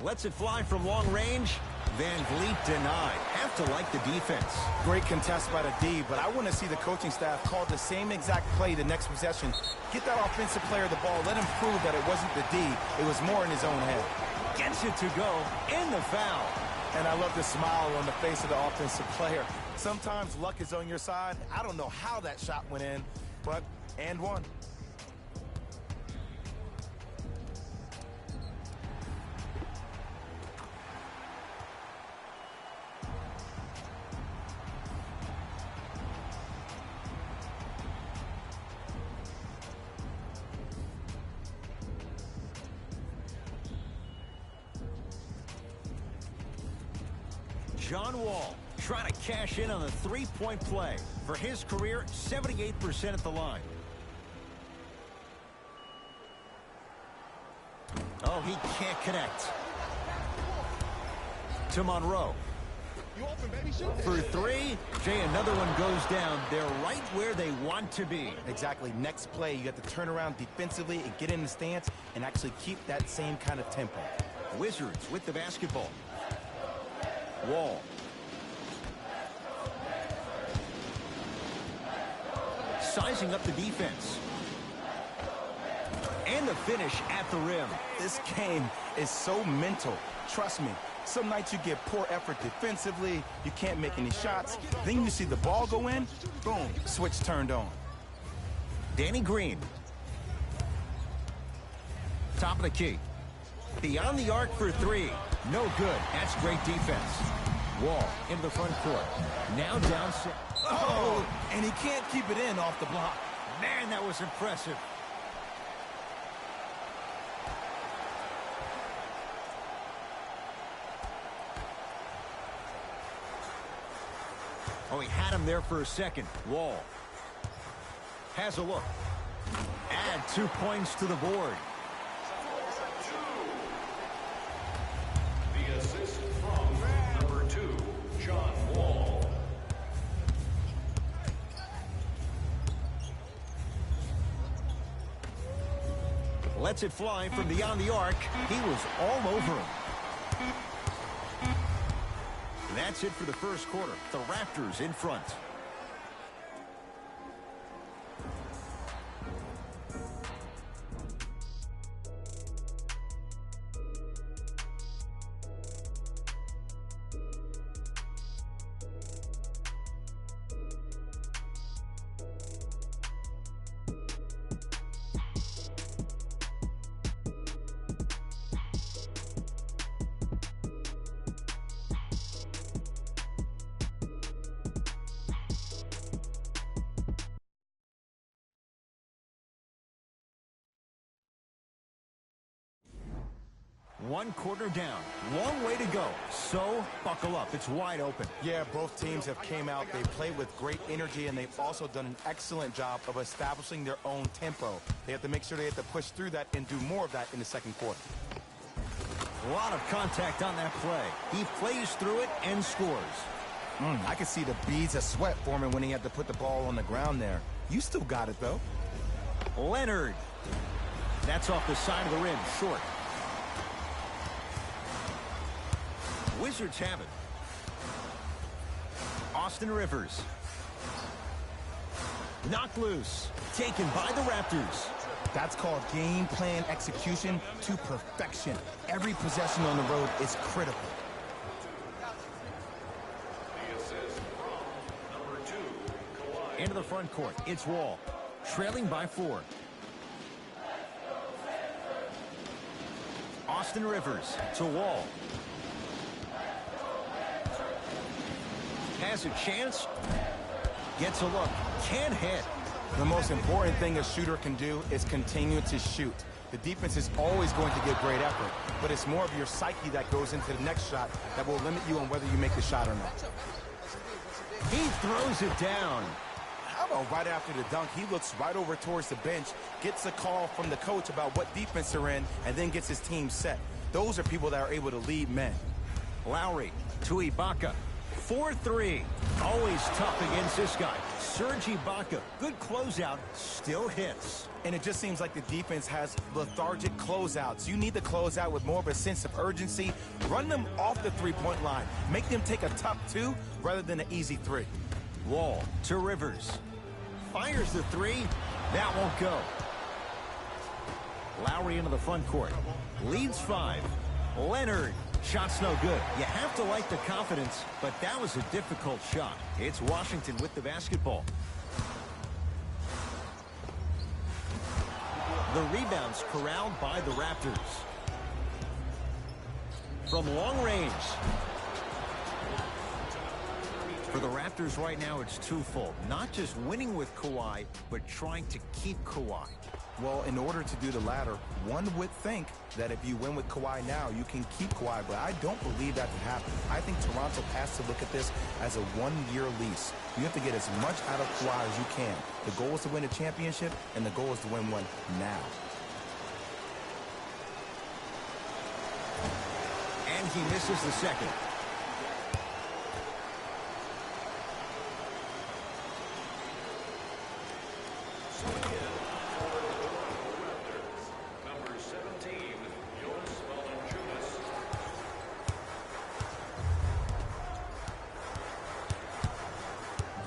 Speaker 1: Lets it fly from long range. Van Vliet denied. Have to like the defense.
Speaker 2: Great contest by the D, but I want to see the coaching staff call the same exact play the next possession. Get that offensive player the ball. Let him prove that it wasn't the D. It was more in his own head.
Speaker 1: Gets it to go. In the foul.
Speaker 2: And I love the smile on the face of the offensive player. Sometimes luck is on your side. I don't know how that shot went in, but and one.
Speaker 1: John Wall trying to cash in on the three-point play. For his career, 78% at the line. Oh, he can't connect. To Monroe. For three, Jay, another one goes down. They're right where they want to be.
Speaker 2: Exactly. Next play, you got to turn around defensively and get in the stance and actually keep that same kind of tempo.
Speaker 1: Wizards with the basketball. Wall. Sizing up the defense. And the finish at the rim.
Speaker 2: This game is so mental. Trust me. Some nights you get poor effort defensively. You can't make any shots. Then you see the ball go in. Boom. Switch turned on.
Speaker 1: Danny Green. Top of the key. Beyond the arc for three. No good. That's great defense. Wall into the front court. Now down six.
Speaker 2: Oh, and he can't keep it in off the block.
Speaker 1: Man, that was impressive. Oh, he had him there for a second. Wall has a look. Add 2 points to the board.
Speaker 4: The assist from number 2, John Wall.
Speaker 1: Lets it fly from beyond the arc. He was all over him. That's it for the first quarter. The Raptors in front. 1 quarter down. Long way to go. So, buckle up. It's wide open.
Speaker 2: Yeah, both teams have came out. They played with great energy, and they've also done an excellent job of establishing their own tempo. They have to make sure they have to push through that and do more of that in the second quarter.
Speaker 1: A lot of contact on that play. He plays through it and scores.
Speaker 2: I could see the beads of sweat forming when he had to put the ball on the ground there. You still got it, though.
Speaker 1: Leonard. That's off the side of the rim, short. Wizards have it. Austin Rivers. Knocked loose. Taken by the Raptors.
Speaker 2: That's called game plan execution to perfection. Every possession on the road is critical.
Speaker 1: Into the front court. It's Wall. Trailing by 4. Austin Rivers to Wall. Has a chance. Gets a look. Can't hit.
Speaker 2: The most important thing a shooter can do is continue to shoot. The defense is always going to give great effort, but it's more of your psyche that goes into the next shot that will limit you on whether you make the shot or not.
Speaker 1: He throws it down.
Speaker 2: How about right after the dunk, he looks right over towards the bench, gets a call from the coach about what defense they're in, and then gets his team set. Those are people that are able to lead men.
Speaker 1: Lowry to Ibaka. 4-3. Always tough against this guy. Serge Ibaka. Good closeout. Still hits.
Speaker 2: And it just seems like the defense has lethargic closeouts. You need to close out with more of a sense of urgency. Run them off the three-point line. Make them take a tough 2 rather than an easy 3.
Speaker 1: Wall to Rivers. Fires the 3. That won't go. Lowry into the front court. Leads 5. Leonard. Shot's no good. You have to like the confidence, but that was a difficult shot. It's Washington with the basketball. The rebound's corralled by the Raptors. From long range. For the Raptors right now, it's twofold. Not just winning with Kawhi, but trying to keep Kawhi.
Speaker 2: Well, in order to do the latter, one would think that if you win with Kawhi now, you can keep Kawhi, but I don't believe that can happen. I think Toronto has to look at this as a one-year lease. You have to get as much out of Kawhi as you can. The goal is to win a championship, and the goal is to win one now.
Speaker 1: And he misses the second.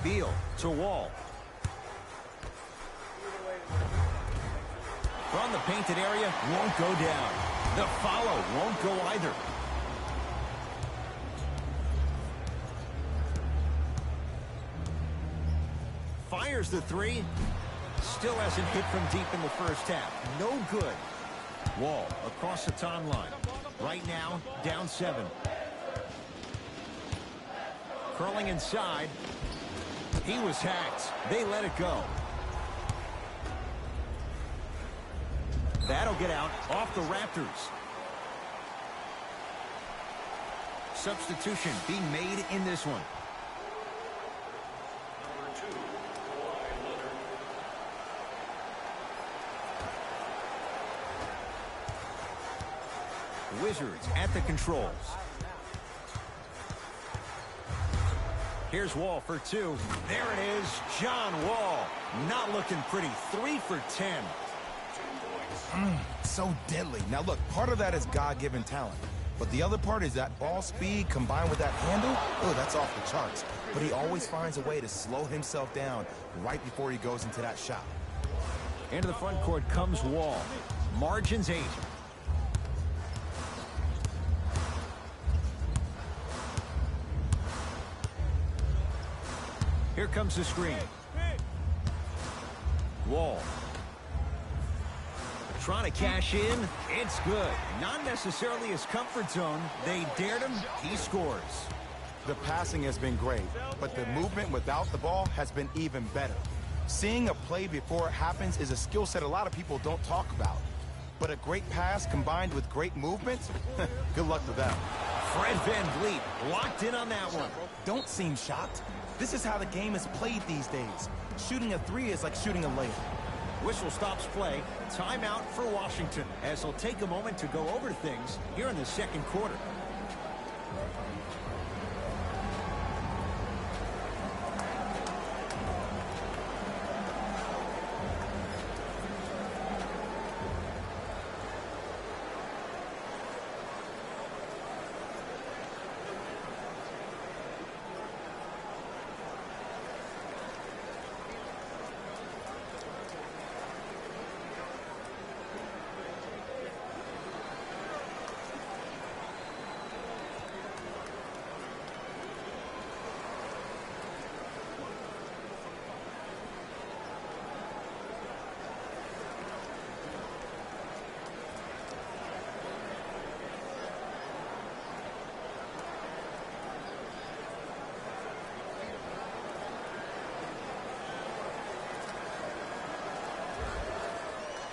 Speaker 1: Beal to Wall. From the painted area, won't go down. The follow won't go either. Fires the 3. Still hasn't hit from deep in the first half. No good. Wall across the timeline. Right now, down 7. Curling inside. He was hacked. They let it go. That'll get out off the Raptors. Substitution being made in this one. Wizards at the controls. Here's Wall for 2. There it is, John Wall. Not looking pretty. 3 for 10.
Speaker 2: So deadly. Now look, part of that is God-given talent. But the other part is that ball speed combined with that handle. Oh, that's off the charts. But he always finds a way to slow himself down right before he goes into that shot.
Speaker 1: Into the front court comes Wall. Margins 8. Here comes the screen. Wall. Trying to cash in. It's good. Not necessarily his comfort zone. They dared him. He scores.
Speaker 2: The passing has been great, but the movement without the ball has been even better. Seeing a play before it happens is a skill set a lot of people don't talk about. But a great pass combined with great movement? Good luck with that.
Speaker 1: Fred VanVleet locked in on that one.
Speaker 2: Don't seem shocked. This is how the game is played these days. Shooting a three is like shooting a layup.
Speaker 1: Whistle stops play. Timeout for Washington, as they'll take a moment to go over things here in the second quarter.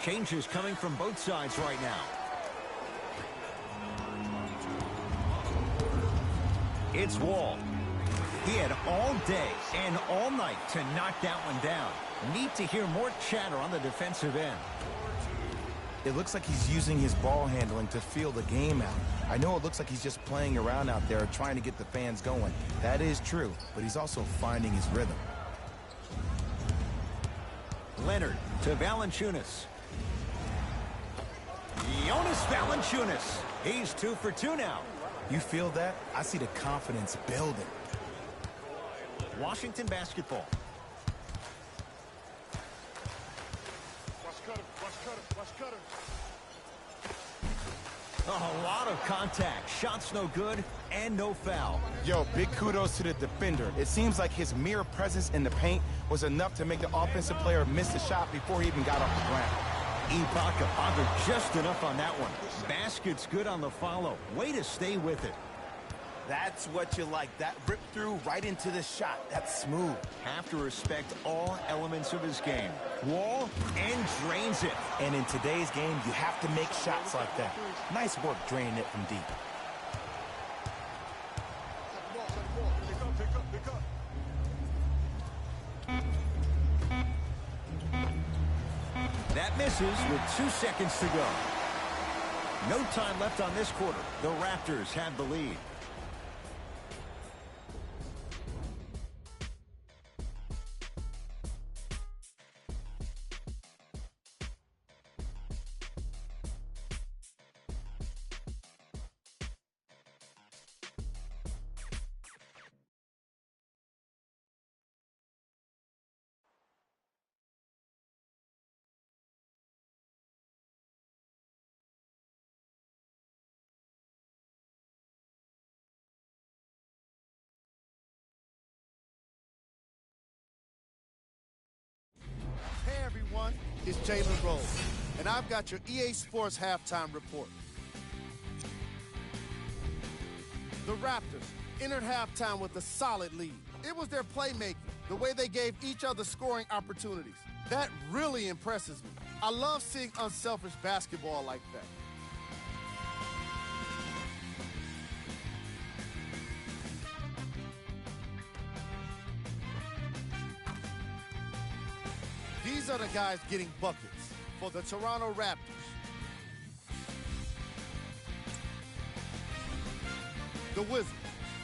Speaker 1: Changes coming from both sides right now. It's Wall. He had all day and all night to knock that one down. Need to hear more chatter on the defensive end.
Speaker 2: It looks like he's using his ball handling to feel the game out. I know it looks like he's just playing around out there trying to get the fans going. That is true, but he's also finding his rhythm.
Speaker 1: Leonard to Valanciunas. Jonas Valanciunas. He's 2 for 2 now.
Speaker 2: You feel that? I see the confidence building.
Speaker 1: Washington basketball. A lot of contact. Shots no good and no foul.
Speaker 2: Yo, big kudos to the defender. It seems like his mere presence in the paint was enough to make the offensive player miss the shot before he even got off the ground.
Speaker 1: Ibaka bothered just enough on that one. Basket's good on the follow. Way to stay with it.
Speaker 2: That's what you like. That rip through right into the shot. That's smooth.
Speaker 1: Have to respect all elements of his game. Wall and drains it.
Speaker 2: And in today's game, you have to make shots like that. Nice work draining it from deep.
Speaker 1: That misses with 2 seconds to go. No time left on this quarter. The Raptors have the lead.
Speaker 3: Hey everyone, it's Jalen Rose, and I've got your EA Sports halftime report. The Raptors entered halftime with a solid lead. It was their playmaking, the way they gave each other scoring opportunities. That really impresses me. I love seeing unselfish basketball like that. These are the guys getting buckets for the Toronto Raptors. The Wizards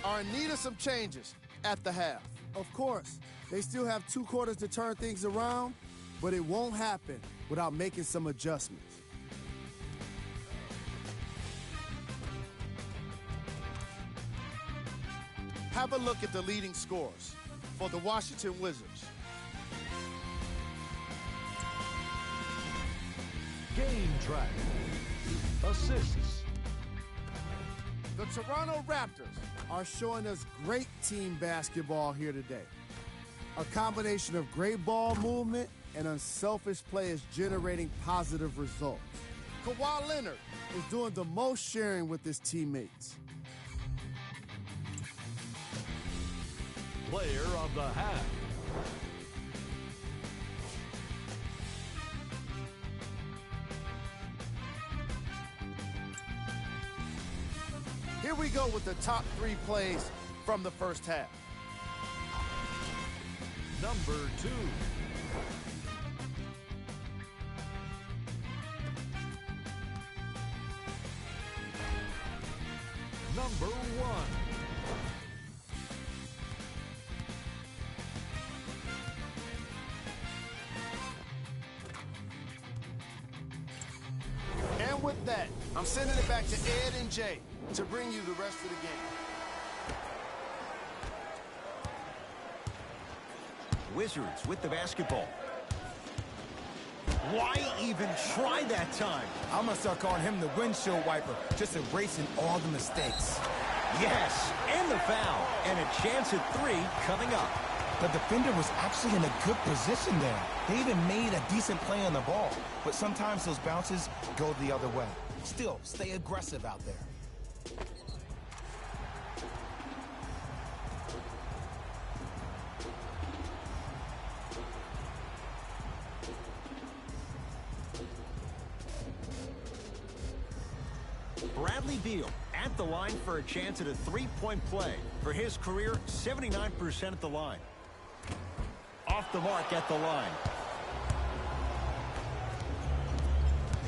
Speaker 3: are in need of some changes at the half.
Speaker 7: Of course, they still have 2 quarters to turn things around, but it won't happen without making some adjustments.
Speaker 3: Have a look at the leading scorers for the Washington Wizards.
Speaker 4: Game track. Assists.
Speaker 3: The Toronto Raptors
Speaker 7: are showing us great team basketball here today. A combination of great ball movement and unselfish play is generating positive results.
Speaker 3: Kawhi Leonard
Speaker 7: is doing the most sharing with his teammates.
Speaker 4: Player of the half.
Speaker 3: we go with the top 3 plays from the first half.
Speaker 4: Number 2. Number 1.
Speaker 3: And with that, I'm sending it back to Ed and Jay to bring you the rest of the game.
Speaker 1: Wizards with the basketball. Why even try that time?
Speaker 2: I'm going to start calling him the windshield wiper, just erasing all the mistakes.
Speaker 1: Yes, and the foul. And a chance at 3 coming up.
Speaker 2: The defender was actually in a good position there. They even made a decent play on the ball, but sometimes those bounces go the other way. Still, stay aggressive out there.
Speaker 1: Bradley Beal at the line for a chance at a 3-point play. For his career, 79% at the line. Off the mark at the line.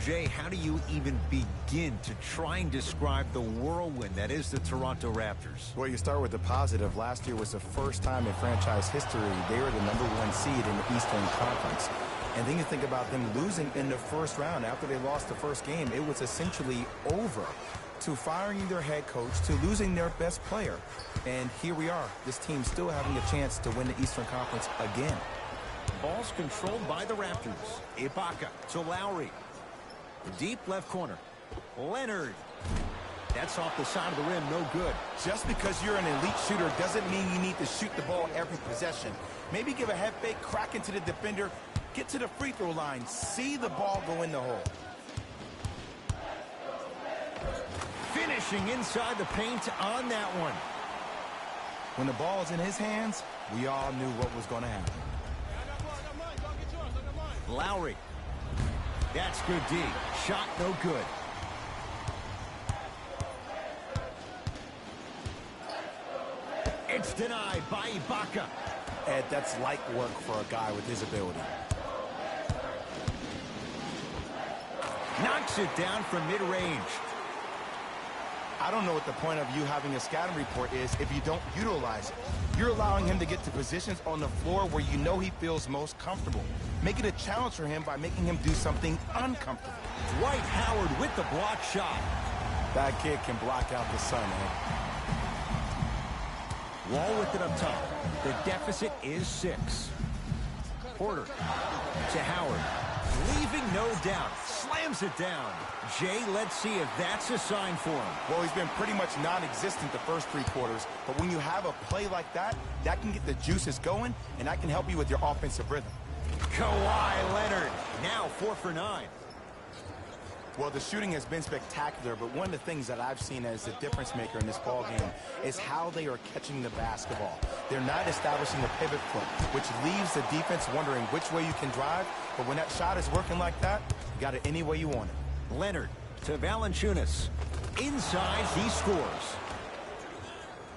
Speaker 1: Jay, how do you even begin to try and describe the whirlwind that is the Toronto Raptors?
Speaker 2: Well, you start with the positive. Last year was the first time in franchise history they were the #1 seed in the Eastern Conference. And then you think about them losing in the first round. After they lost the first game, it was essentially over, to firing their head coach, to losing their best player. And here we are, this team still having a chance to win the Eastern Conference again.
Speaker 1: Ball's controlled by the Raptors. Ibaka to Lowry. Deep left corner. Leonard. That's off the side of the rim, no good.
Speaker 2: Just because you're an elite shooter doesn't mean you need to shoot the ball every possession. Maybe give a head fake, crack into the defender, get to the free throw line, see the ball go in the hole.
Speaker 1: Finishing inside the paint on that one.
Speaker 2: When the ball is in his hands, we all knew what was going to happen.
Speaker 1: Lowry. That's good D. Shot no good. It's denied by Ibaka.
Speaker 2: Ed, that's light work for a guy with his ability.
Speaker 1: Knocks it down from mid-range.
Speaker 2: I don't know what the point of you having a scouting report is if you don't utilize it. You're allowing him to get to positions on the floor where you know he feels most comfortable. Make it a challenge for him by making him do something uncomfortable.
Speaker 1: Dwight Howard with the block shot.
Speaker 2: That kid can block out the sun, Ed.
Speaker 1: Wall with it up top. The deficit is 6. Porter to Howard. Leaving no doubt. Slams it down. Jay, let's see if that's a sign for him.
Speaker 2: Well, he's been pretty much non-existent the first 3 quarters, but when you have a play like that, that can get the juices going, and that can help you with your offensive rhythm.
Speaker 1: Kawhi Leonard, now 4 for 9.
Speaker 2: Well, the shooting has been spectacular, but one of the things that I've seen as the difference maker in this ball game is how they are catching the basketball. They're not establishing a pivot foot, which leaves the defense wondering which way you can drive, but when that shot is working like that, you got it any way you want it.
Speaker 1: Leonard to Valanciunas. Inside, he scores.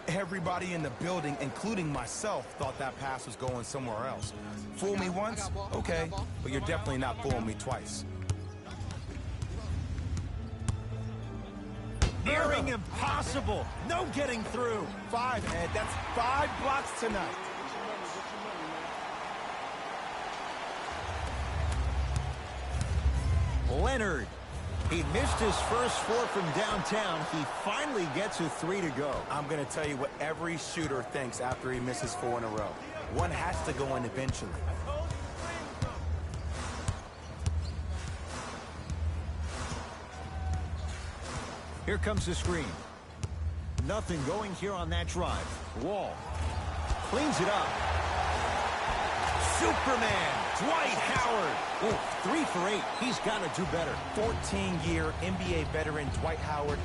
Speaker 2: Everybody in the building, including myself, thought that pass was going somewhere else. Fool me once? Okay, but you're definitely not fooling me twice.
Speaker 1: Nearing impossible. No getting through.
Speaker 2: 5, Ed. That's 5 blocks tonight.
Speaker 1: Leonard. He missed his first 4 from downtown. He finally gets a 3 to go.
Speaker 2: I'm going to tell you what every shooter thinks after he misses 4 in a row. One has to go in eventually.
Speaker 1: Here comes the screen. Nothing going here on that drive. Wall. Cleans it up. Superman. Dwight Howard. Oh, 3 for 8. He's got to do better.
Speaker 2: 14-year NBA veteran Dwight Howard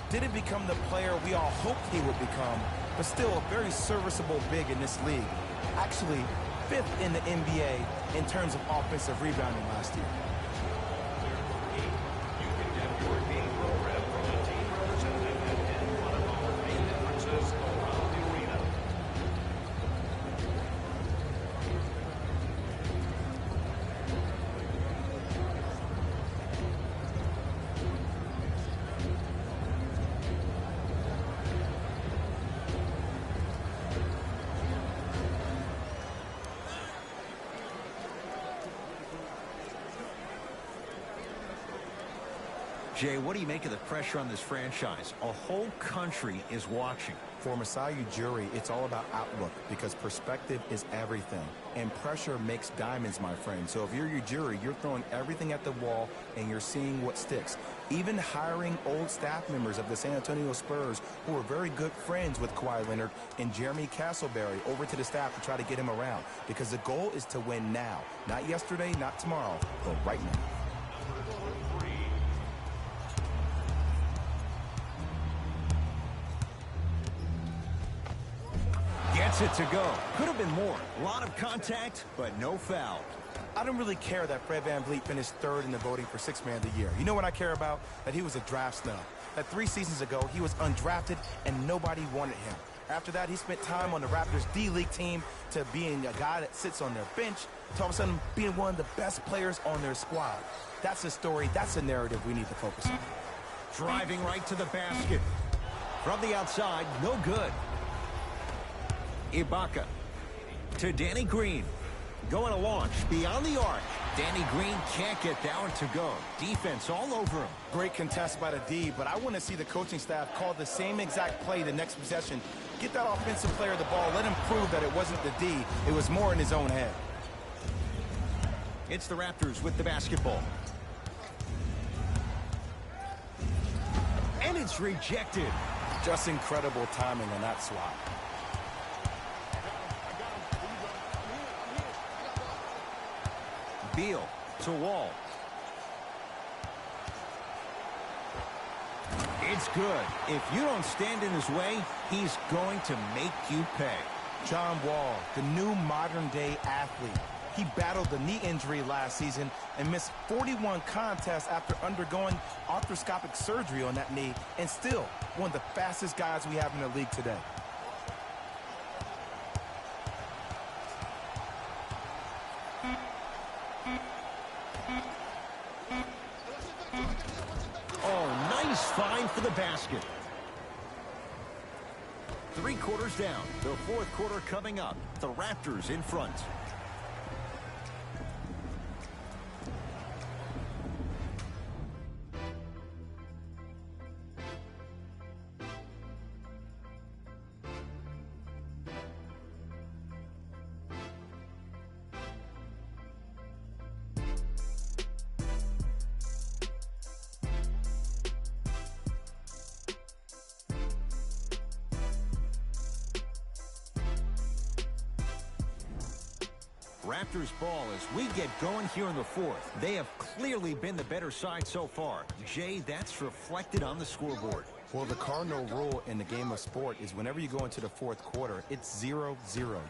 Speaker 2: didn't become the player we all hoped he would become, but still a very serviceable big in this league. Actually, 5th in the NBA in terms of offensive rebounding last year.
Speaker 1: Jay, what do you make of the pressure on this franchise? A whole country is watching.
Speaker 2: For Masai Ujiri, it's all about outlook because perspective is everything. And pressure makes diamonds, my friend. So if you're Ujiri, you're throwing everything at the wall and you're seeing what sticks. Even hiring old staff members of the San Antonio Spurs who are very good friends with Kawhi Leonard and Jeremy Castleberry over to the staff to try to get him around. Because the goal is to win now. Not yesterday, not tomorrow, but right now.
Speaker 1: Gets it to go. Could have been more. A lot of contact, but no foul.
Speaker 2: I don't really care that Fred VanVleet finished third in the voting for Sixth Man of the Year. You know what I care about? That he was a draft snub. That 3 seasons ago, he was undrafted and nobody wanted him. After that, he spent time on the Raptors D-League team to being a guy that sits on their bench to all of a sudden being one of the best players on their squad. That's a story, that's a narrative we need to focus on.
Speaker 1: Driving right to the basket. From the outside, no good. Ibaka to Danny Green. Going to launch beyond the arc. Danny Green can't get that one to go. Defense all over him.
Speaker 2: Great contest by the D, but I want to see the coaching staff call the same exact play the next possession. Get that offensive player the ball. Let him prove that it wasn't the D. It was more in his own head.
Speaker 1: It's the Raptors with the basketball. And it's rejected.
Speaker 2: Just incredible timing on that swat.
Speaker 1: Beal to Wall. It's good. If you don't stand in his way, he's going to make you pay.
Speaker 2: John Wall, the new modern-day athlete. He battled the knee injury last season and missed 41 contests after undergoing arthroscopic surgery on that knee, and still one of the fastest guys we have in the league today.
Speaker 1: Fine for the basket. 3 quarters down. The 4th quarter coming up. The Raptors in front. Raptors ball as we get going here in the 4th. They have clearly been the better side so far. Jay, that's reflected on the scoreboard.
Speaker 2: Well, the cardinal rule in the game of sport is whenever you go into the 4th quarter, it's 0-0.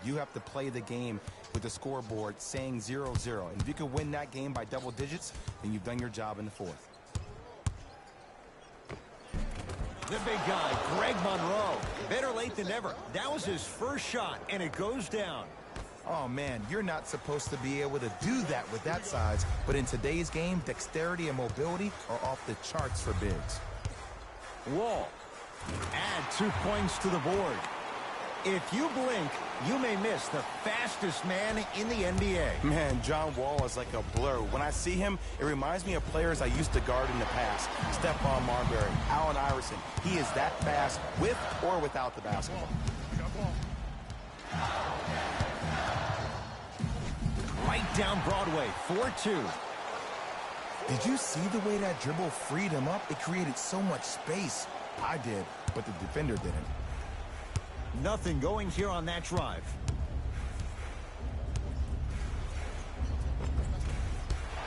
Speaker 2: You have to play the game with the scoreboard saying 0-0. And if you can win that game by double digits, then you've done your job in the 4th.
Speaker 1: The big guy, Greg Monroe. Better late than never. That was his first shot, and it goes down.
Speaker 2: Oh, man, you're not supposed to be able to do that with that size. But in today's game, dexterity and mobility are off the charts for bigs.
Speaker 1: Wall. Add 2 points to the board. If you blink, you may miss the fastest man in the NBA.
Speaker 2: Man, John Wall is like a blur. When I see him, it reminds me of players I used to guard in the past. Stephon Marbury, Allen Iverson. He is that fast with or without the basketball.
Speaker 1: Right down Broadway, 4-2.
Speaker 2: Did you see the way that dribble freed him up? It created so much space. I did, but the defender didn't.
Speaker 1: Nothing going here on that drive.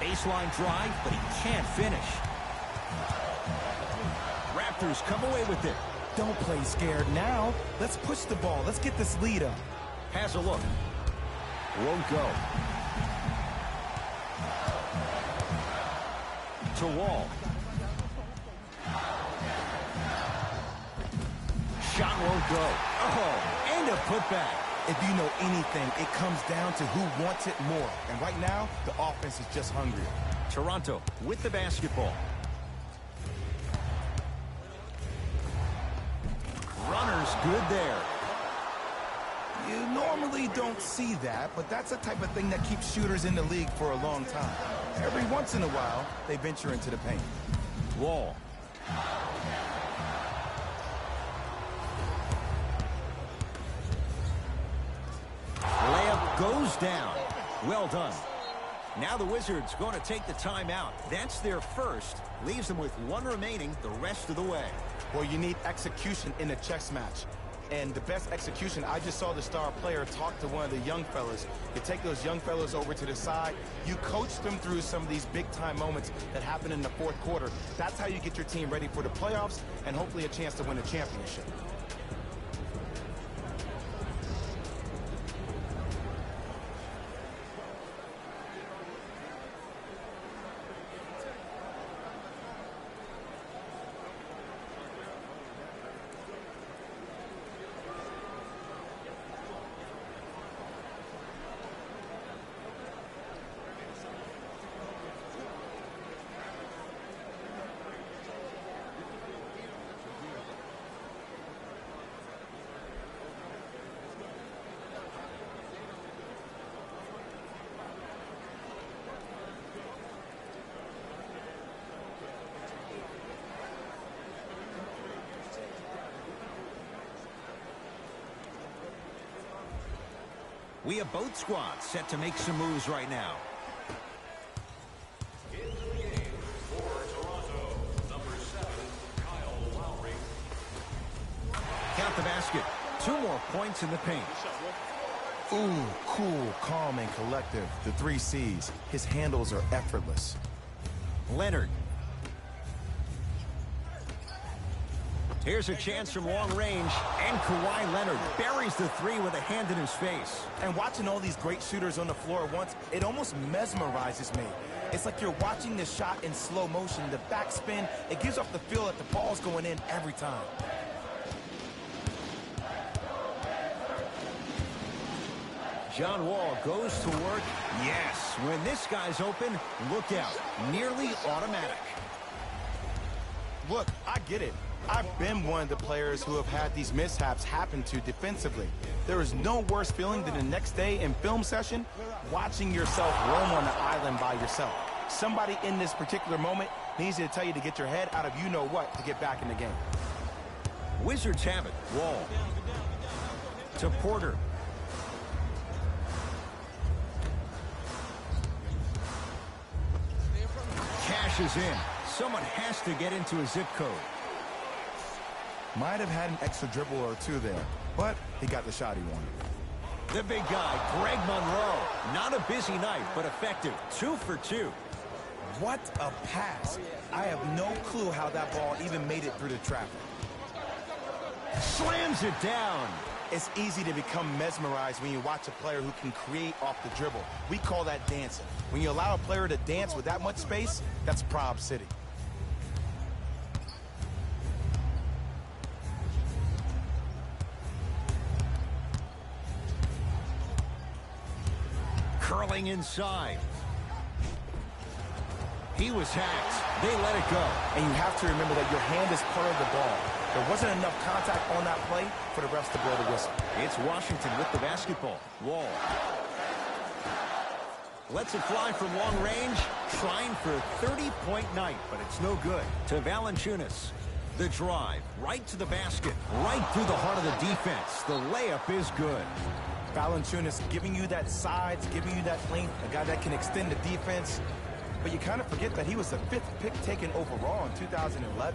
Speaker 1: Baseline drive, but he can't finish. Raptors come away with it.
Speaker 2: Don't play scared now. Let's push the ball. Let's get this lead up.
Speaker 1: Has a look. Won't go. To Wall. Shot won't go. Oh, and a putback.
Speaker 2: If you know anything, it comes down to who wants it more. And right now, the offense is just hungrier.
Speaker 1: Toronto with the basketball. Runner's good there.
Speaker 2: You normally don't see that, but that's the type of thing that keeps shooters in the league for a long time. Every once in a while, they venture into the paint.
Speaker 1: Wall. Layup goes down. Well done. Now the Wizards going to take the timeout. That's their first. Leaves them with one remaining the rest of the way.
Speaker 2: Well, you need execution in a chess match. And the best execution, I just saw the star player talk to one of the young fellas. You take those young fellas over to the side. You coach them through some of these big-time moments that happen in the fourth quarter. That's how you get your team ready for the playoffs and hopefully a chance to win a championship.
Speaker 1: We have both squads set to make some moves right now.
Speaker 4: Into the game for Toronto, number 7, Kyle Lowry.
Speaker 1: Count the basket. 2 more points in the paint.
Speaker 2: Ooh, cool, calm, and collective. The 3 C's. His handles are effortless.
Speaker 1: Leonard. Here's a chance from long range, and Kawhi Leonard buries the 3 with a hand in his face.
Speaker 2: And watching all these great shooters on the floor at once, it almost mesmerizes me. It's like you're watching the shot in slow motion. The backspin, it gives off the feel that the ball's going in every time.
Speaker 1: John Wall goes to work. Yes, when this guy's open, look out. Nearly automatic.
Speaker 2: Look, I get it. I've been one of the players who have had these mishaps happen to defensively. There is no worse feeling than the next day in film session, watching yourself roam on the island by yourself. Somebody in this particular moment needs to tell you to get your head out of you-know-what to get back in the game.
Speaker 1: Wizards have it. Wall. To Porter. Cashes in. Someone has to get into a zip code.
Speaker 2: Might have had an extra dribble or 2 there, but he got the shot he wanted.
Speaker 1: The big guy, Greg Monroe. Not a busy night, but effective. 2 for 2.
Speaker 2: What a pass. I have no clue how that ball even made it through the traffic.
Speaker 1: Slams it down.
Speaker 2: It's easy to become mesmerized when you watch a player who can create off the dribble. We call that dancing. When you allow a player to dance with that much space, that's Prob City.
Speaker 1: Curling inside. He was hacked. They let it go.
Speaker 2: And you have to remember that your hand is part of the ball. There wasn't enough contact on that play for the refs to blow the whistle.
Speaker 1: It's Washington with the basketball. Wall. Lets it fly from long range. Trying for a 30-point night, but it's no good. To Valanciunas. The drive. Right to the basket. Right through the heart of the defense. The layup is good.
Speaker 2: Valanciunas giving you that size, giving you that length, a guy that can extend the defense. But you kind of forget that he was the 5th pick taken overall in 2011.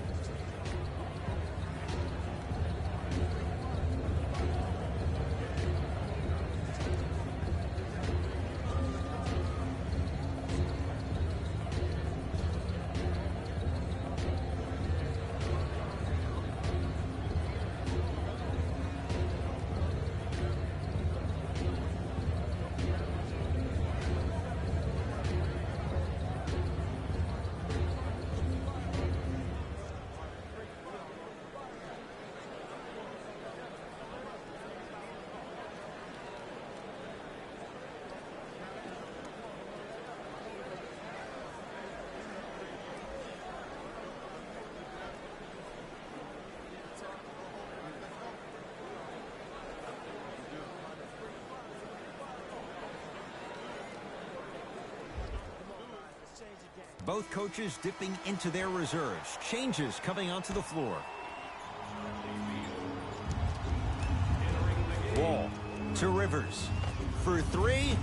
Speaker 1: Both coaches dipping into their reserves. Changes coming onto the floor. Wall to Rivers. For three,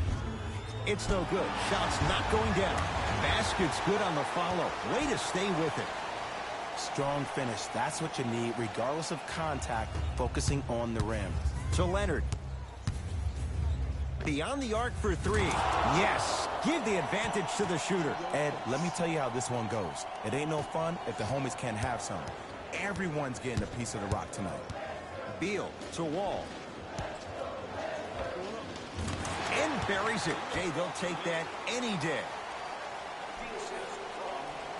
Speaker 1: it's no good. Shot's not going down. Basket's good on the follow. Way to stay with it.
Speaker 2: Strong finish. That's what you need, regardless of contact, focusing on the rim.
Speaker 1: To Leonard. Beyond the arc for three. Yes. Give the advantage to the shooter.
Speaker 2: Ed, let me tell you how this one goes. It ain't no fun if the homies can't have some. Everyone's getting a piece of the rock tonight.
Speaker 1: Beal to Wall. And buries it. Jay, they'll take that any day.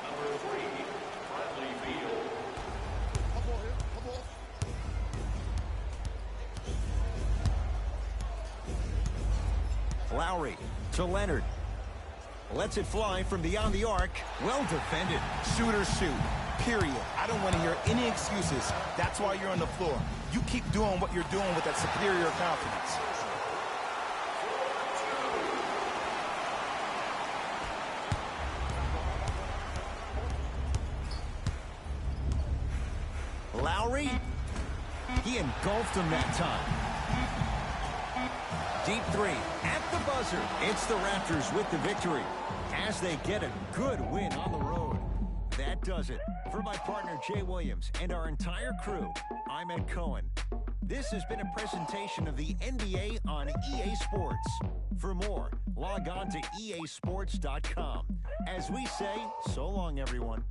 Speaker 4: Number 3, Bradley Beal.
Speaker 1: Lowry to Leonard. Lets it fly from beyond the arc. Well defended.
Speaker 2: Shooters shoot, period. I don't want to hear any excuses. That's why you're on the floor. You keep doing what you're doing with that superior confidence.
Speaker 1: Lowry. He engulfed him that time. Deep three at the buzzer. It's the Raptors with the victory as they get a good win on the road. That does it. For my partner Jay Williams and our entire crew, I'm Ed Cohen. This has been a presentation of the NBA on EA Sports. For more, log on to easports.com. As we say, so long, everyone.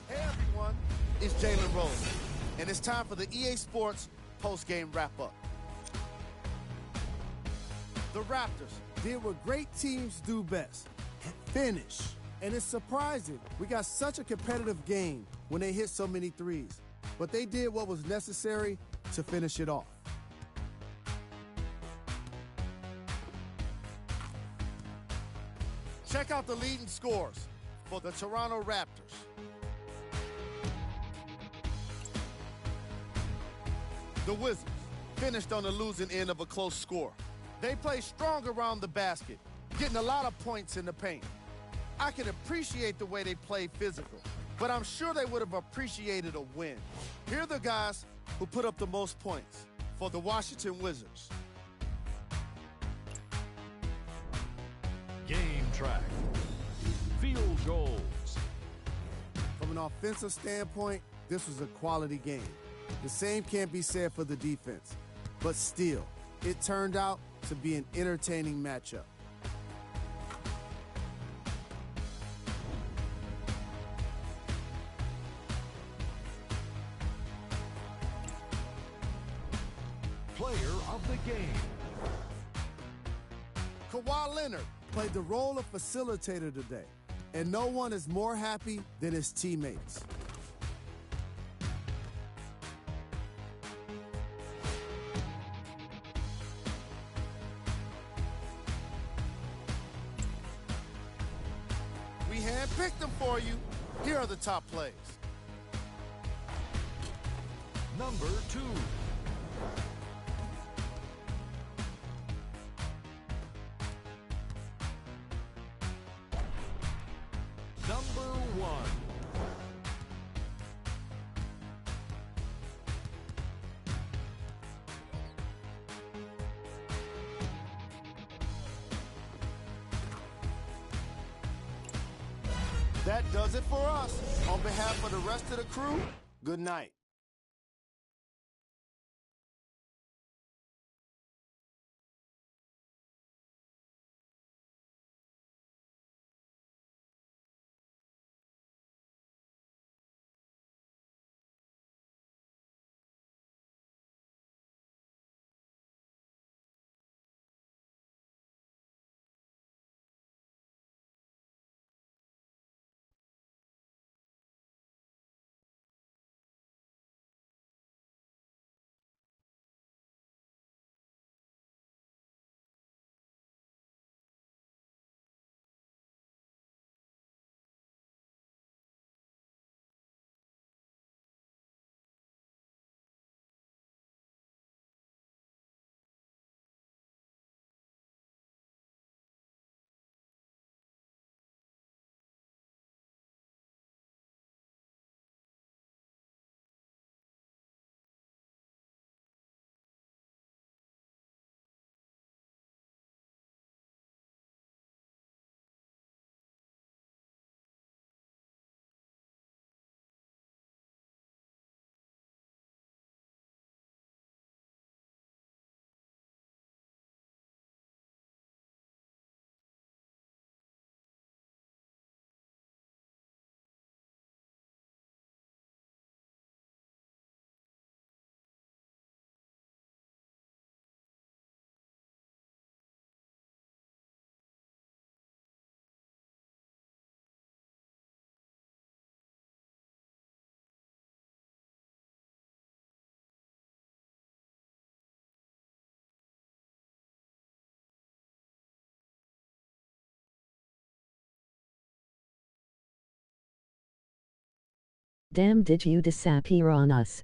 Speaker 3: Hey everyone, it's Jalen Rose, and it's time for the EA Sports post-game wrap-up.
Speaker 7: The Raptors did what great teams do best, finish. And it's surprising. We got such a competitive game when they hit so many threes. But they did what was necessary to finish it off.
Speaker 3: Check out the leading scores for the Toronto Raptors. The Wizards finished on the losing end of a close score. They play strong around the basket, getting a lot of points in the paint. I can appreciate the way they play physical, but I'm sure they would have appreciated a win. Here are the guys who put up the most points for the Washington Wizards.
Speaker 4: Game track. Field goals.
Speaker 7: From an offensive standpoint, this was a quality game. The same can't be said for the defense. But still, it turned out to be an entertaining matchup.
Speaker 4: Player of the game.
Speaker 3: Kawhi Leonard
Speaker 7: Played the role of facilitator today, and no one is more happy than his teammates.
Speaker 3: We handpicked them for you. Here are the top plays.
Speaker 4: Number 2. Number 1.
Speaker 3: That does it for us. On behalf of the rest of the crew, good night.
Speaker 5: Damn, did you disappear on us?